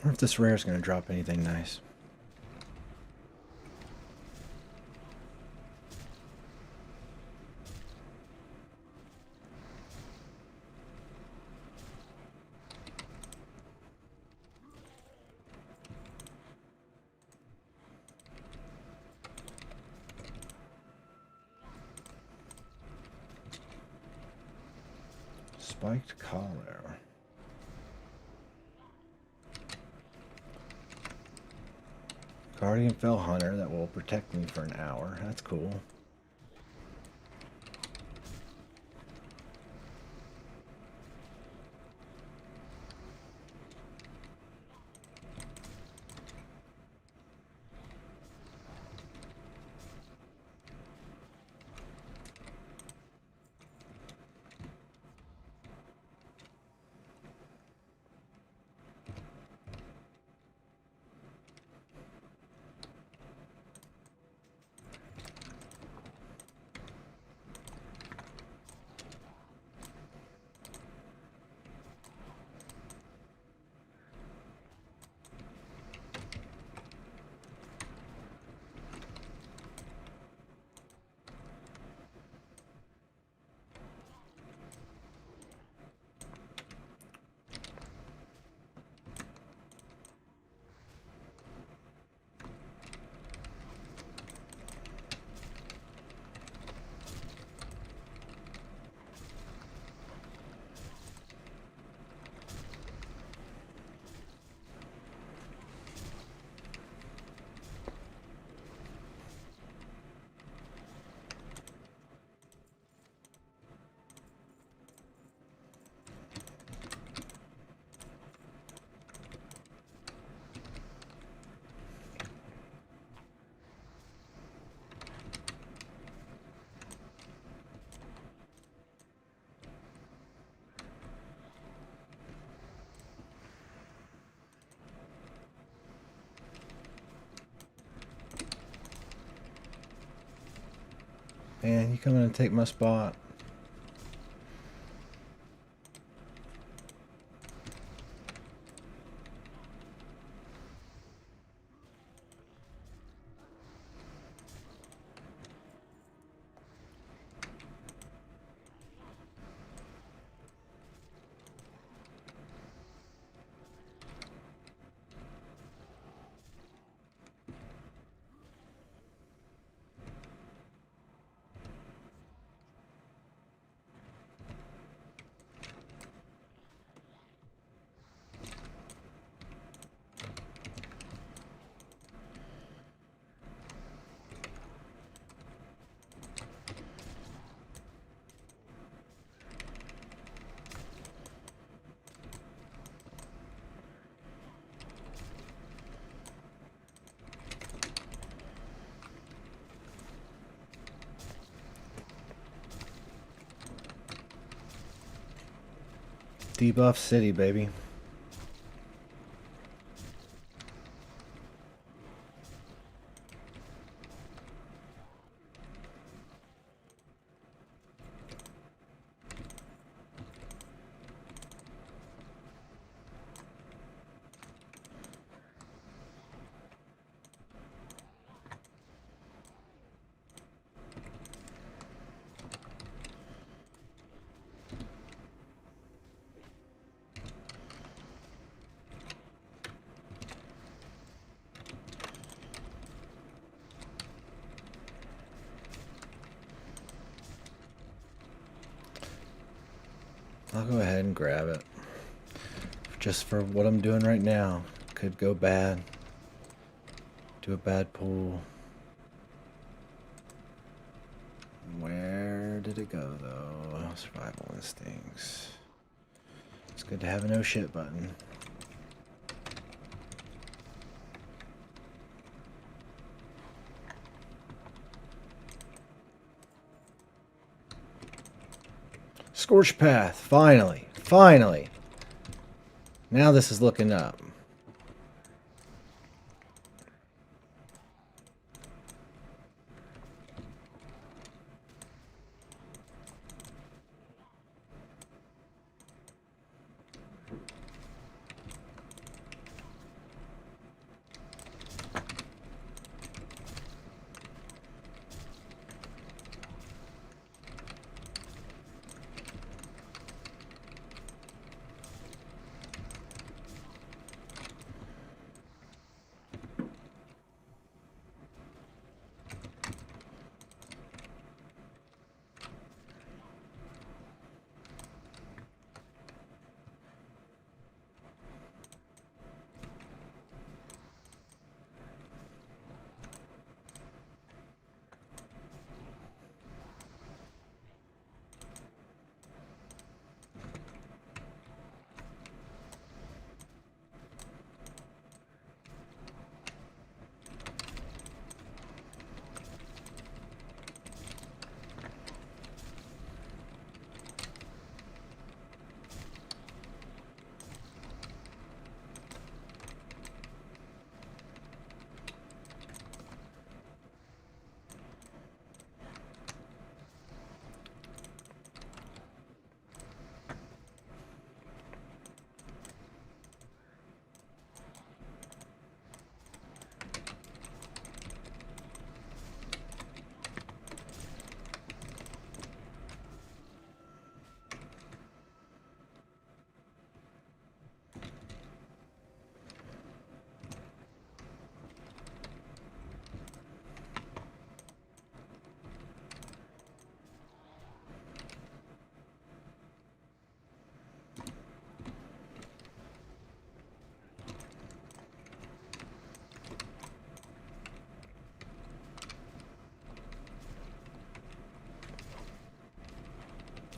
I wonder if this rare is going to drop anything nice. Spiked collar. Guardian Fell Hunter that will protect me for an hour. That's cool. Man, you coming to take my spot? Debuff City, baby. I'll go ahead and grab it. Just for what I'm doing right now. Could go bad. Do a bad pull. Where did it go though? Survival instincts. It's good to have a no shit button. Scorch Path, finally, finally. Now this is looking up.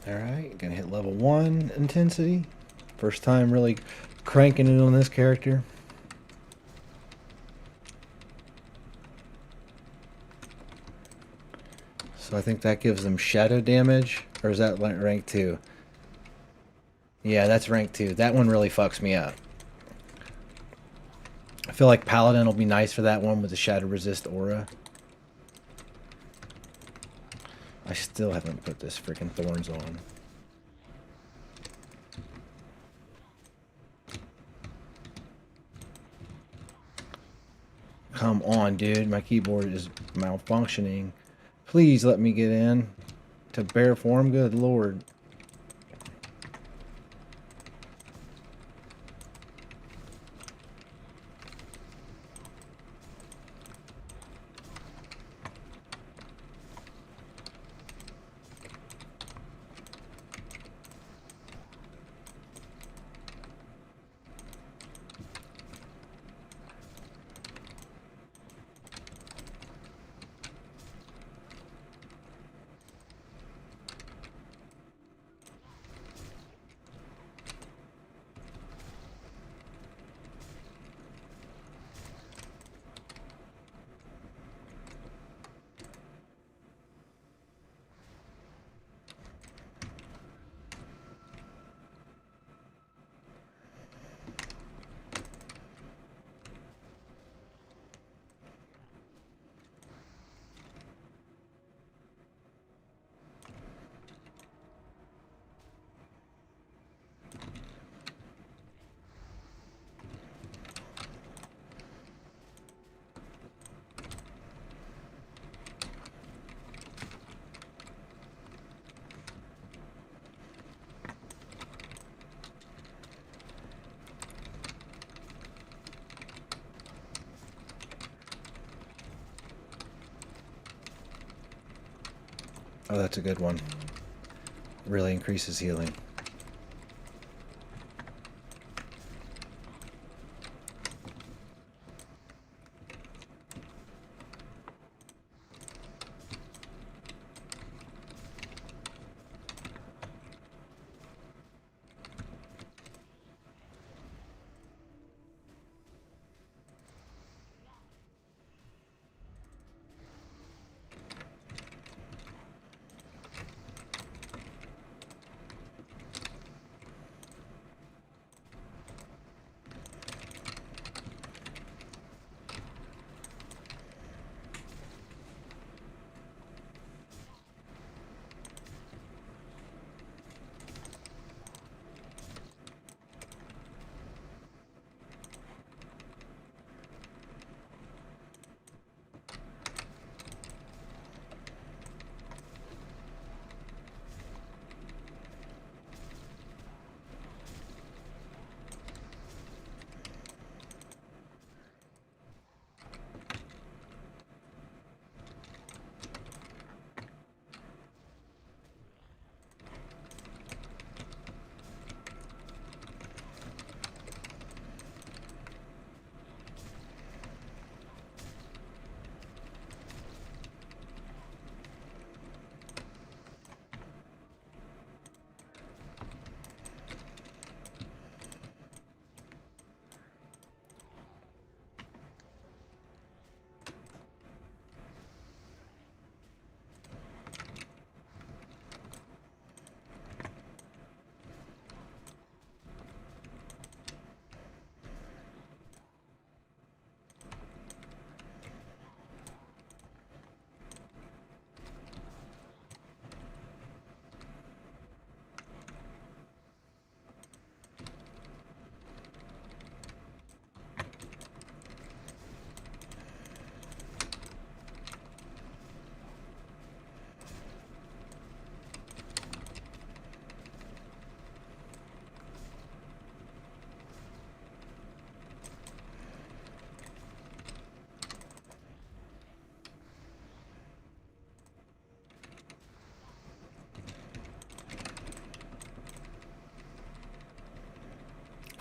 Alright, gonna hit level 1 intensity. First time really cranking it on this character. So I think that gives them shadow damage. Or is that rank 2? Yeah, that's rank 2. That one really fucks me up. I feel like Paladin will be nice for that one with the shadow resist aura. I still haven't put this freaking thorns on. Come on, dude. My keyboard is malfunctioning. Please let me get in to bear form. Good lord. Oh, that's a good one. Really increases healing.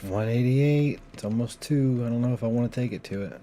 188. It's almost 2. I don't know if I want to take it to it.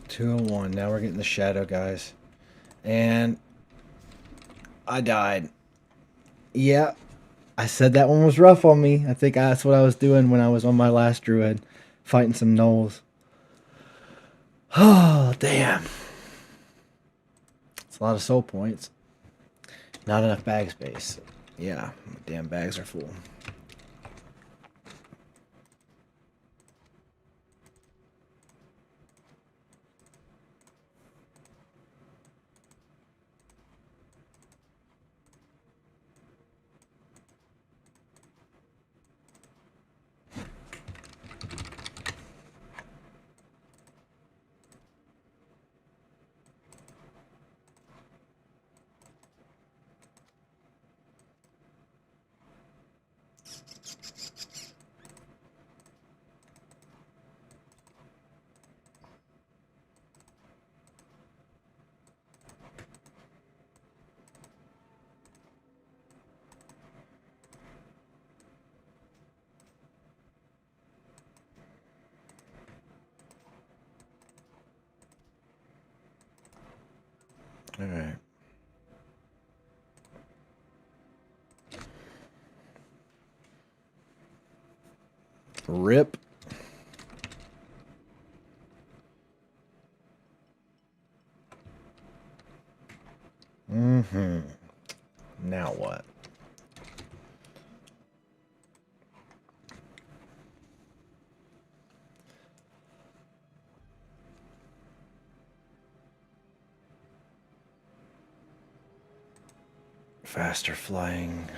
$201. Now we're getting the shadow, guys. And I died. Yeah. I said that one was rough on me. I think that's what I was doing when I was on my last druid. Fighting some gnolls. Oh, damn. It's a lot of soul points. Not enough bag space. Yeah, my damn bags are full. All right. Rip. Now what? Faster flying.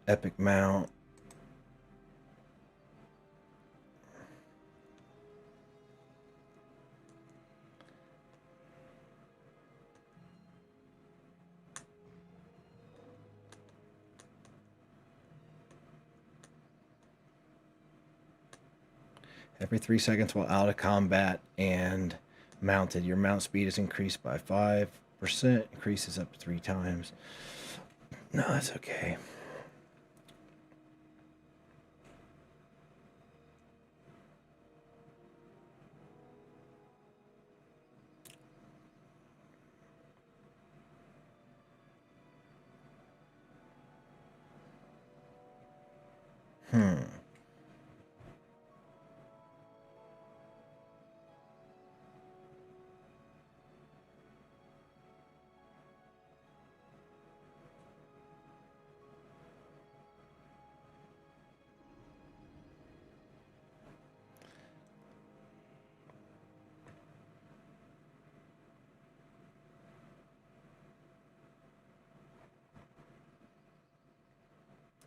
Epic mount. Every 3 seconds while out of combat and mounted, your mount speed is increased by 5%, increases up to 3 times. No, that's okay.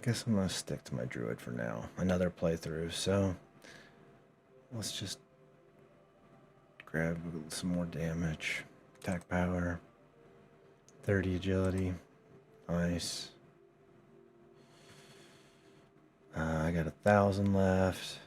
Guess I'm gonna stick to my druid for now. Another playthrough, so let's just grab some more damage. Attack power, 30 agility, nice. I got 1,000 left.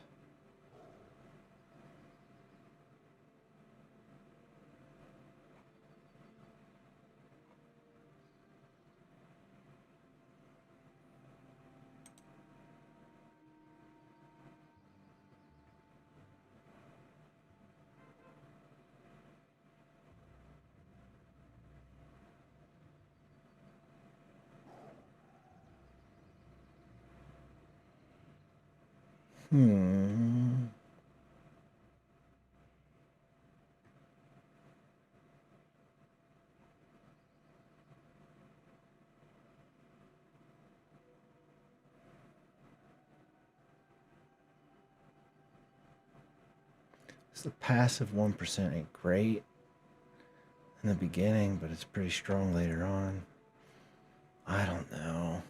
Hmm. The passive 1% ain't great in the beginning, but it's pretty strong later on. I don't know.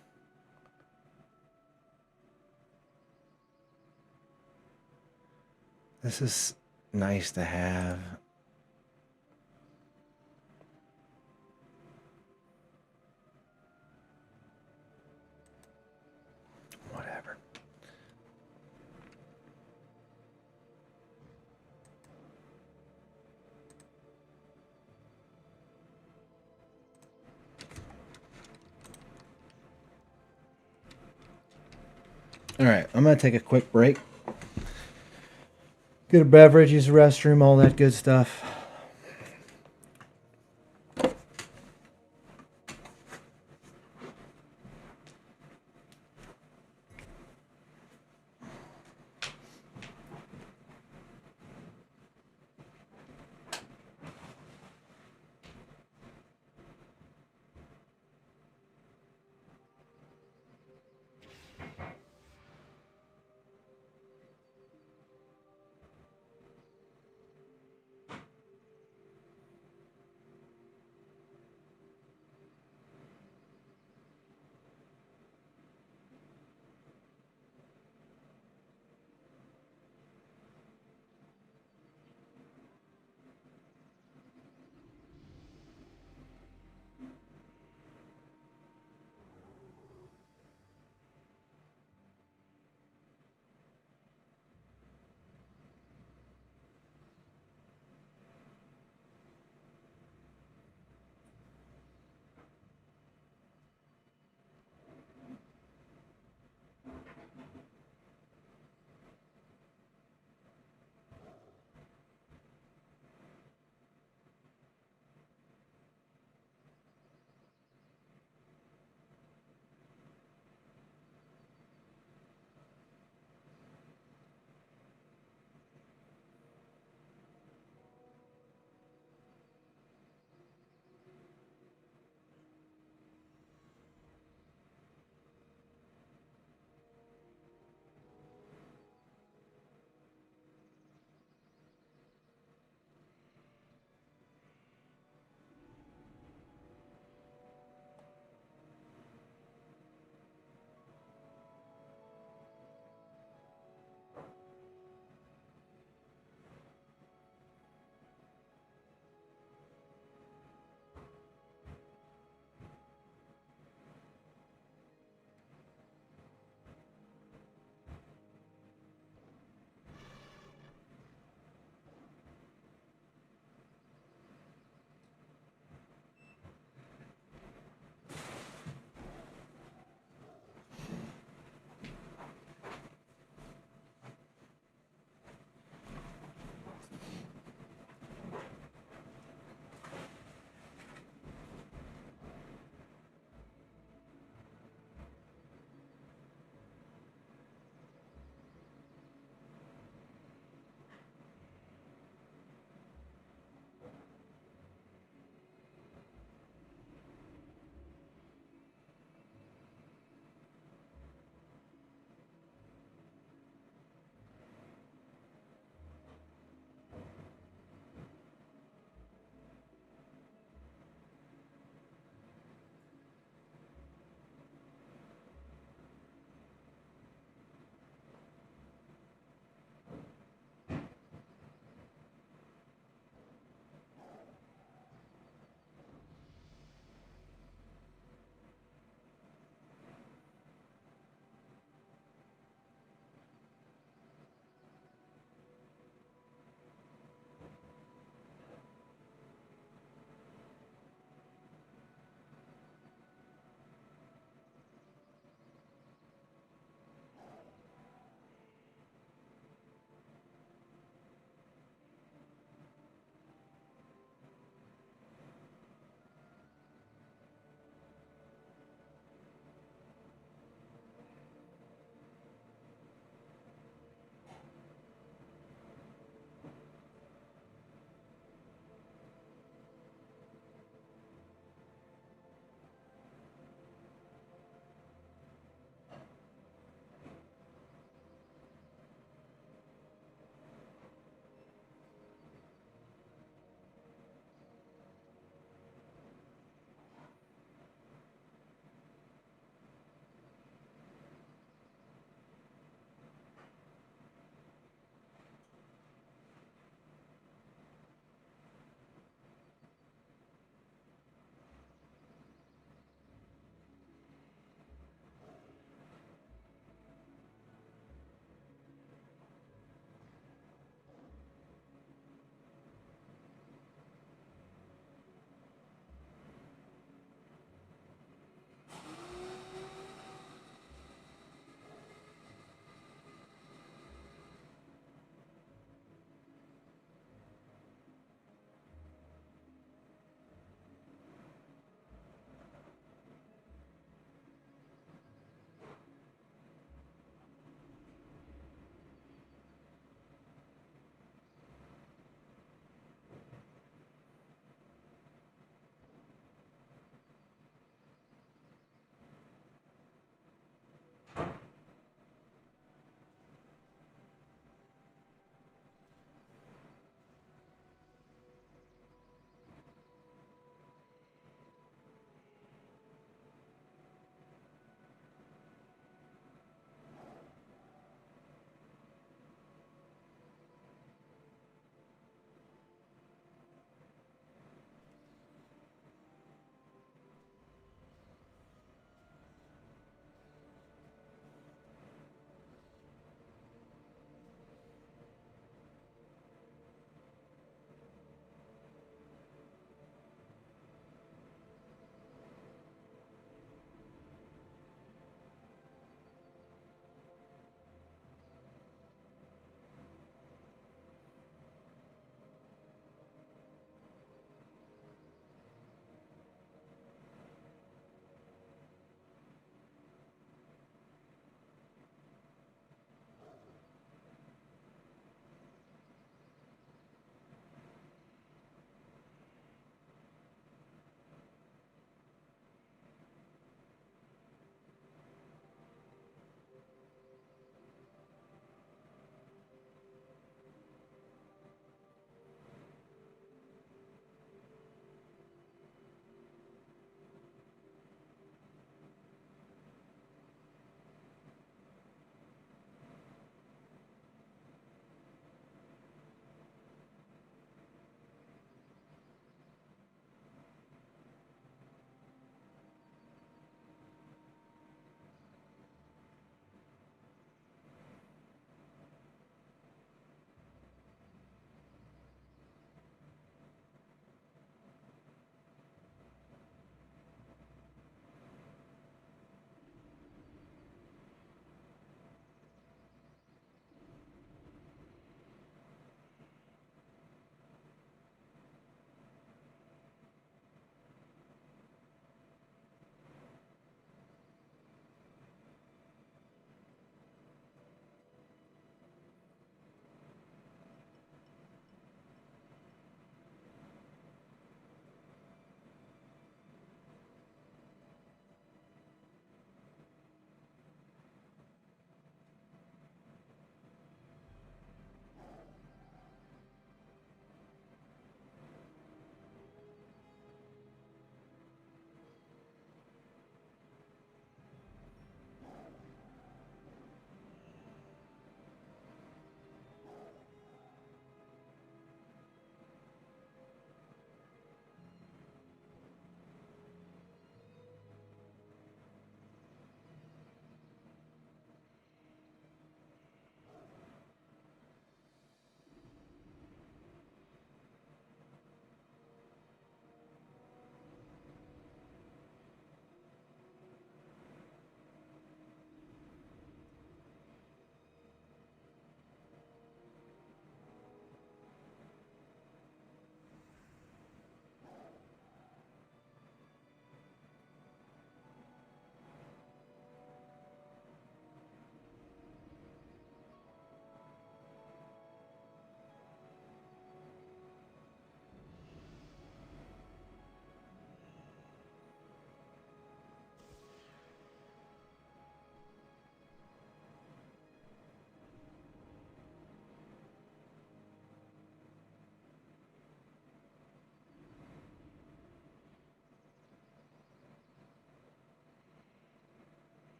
This is nice to have. Whatever. All right, I'm going to take a quick break. Get a beverage, use the restroom, all that good stuff.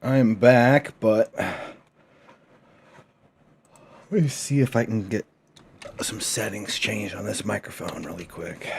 I'm back, but let me see if I can get some settings changed on this microphone really quick.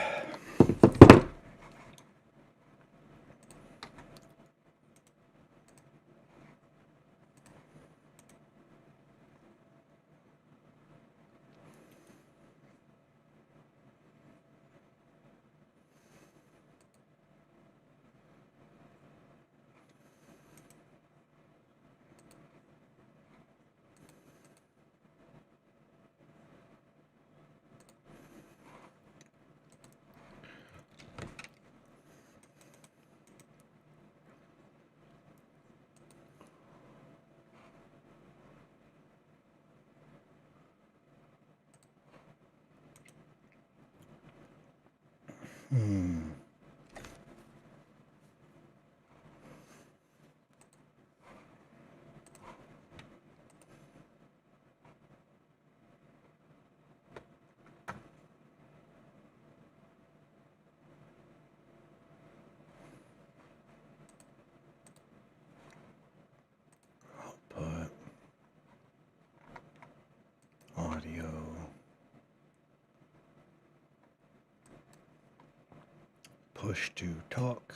Output. Audio. Push to talk.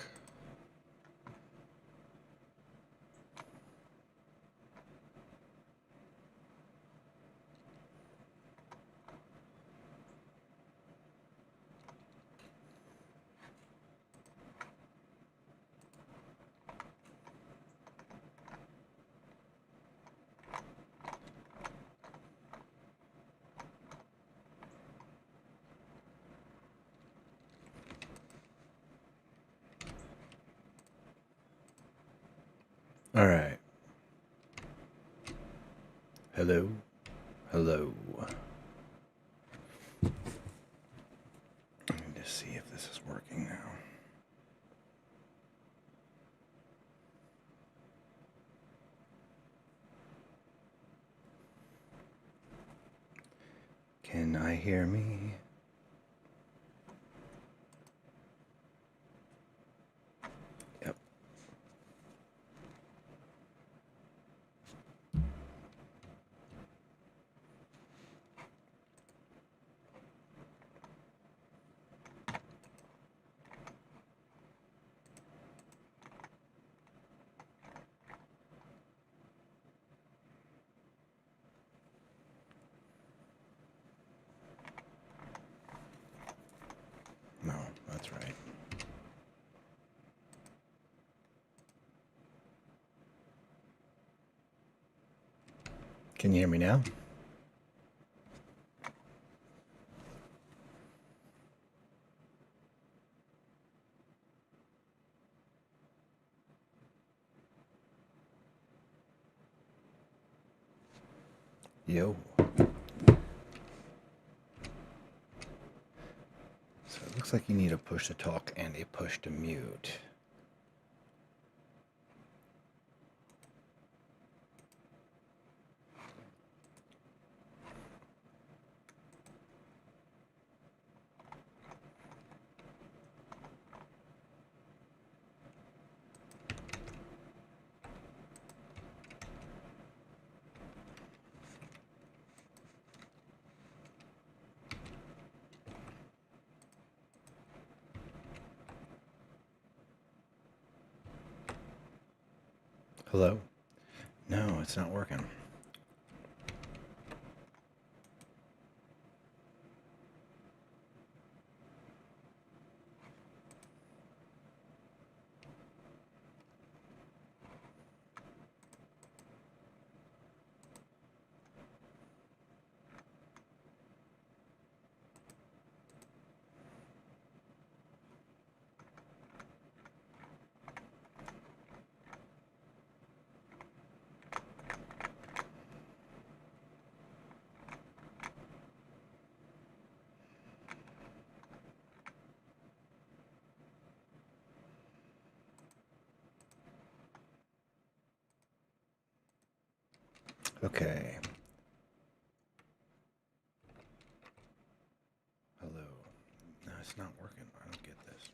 All right. Hello. Hello. I need to see if this is working now. Can I hear me? Yep. No, that's right. Can you hear me now? Yo. So it looks like you need a push to talk and a push to mute. Hello? No, it's not working. Okay. Hello. No, it's not working. I don't get this.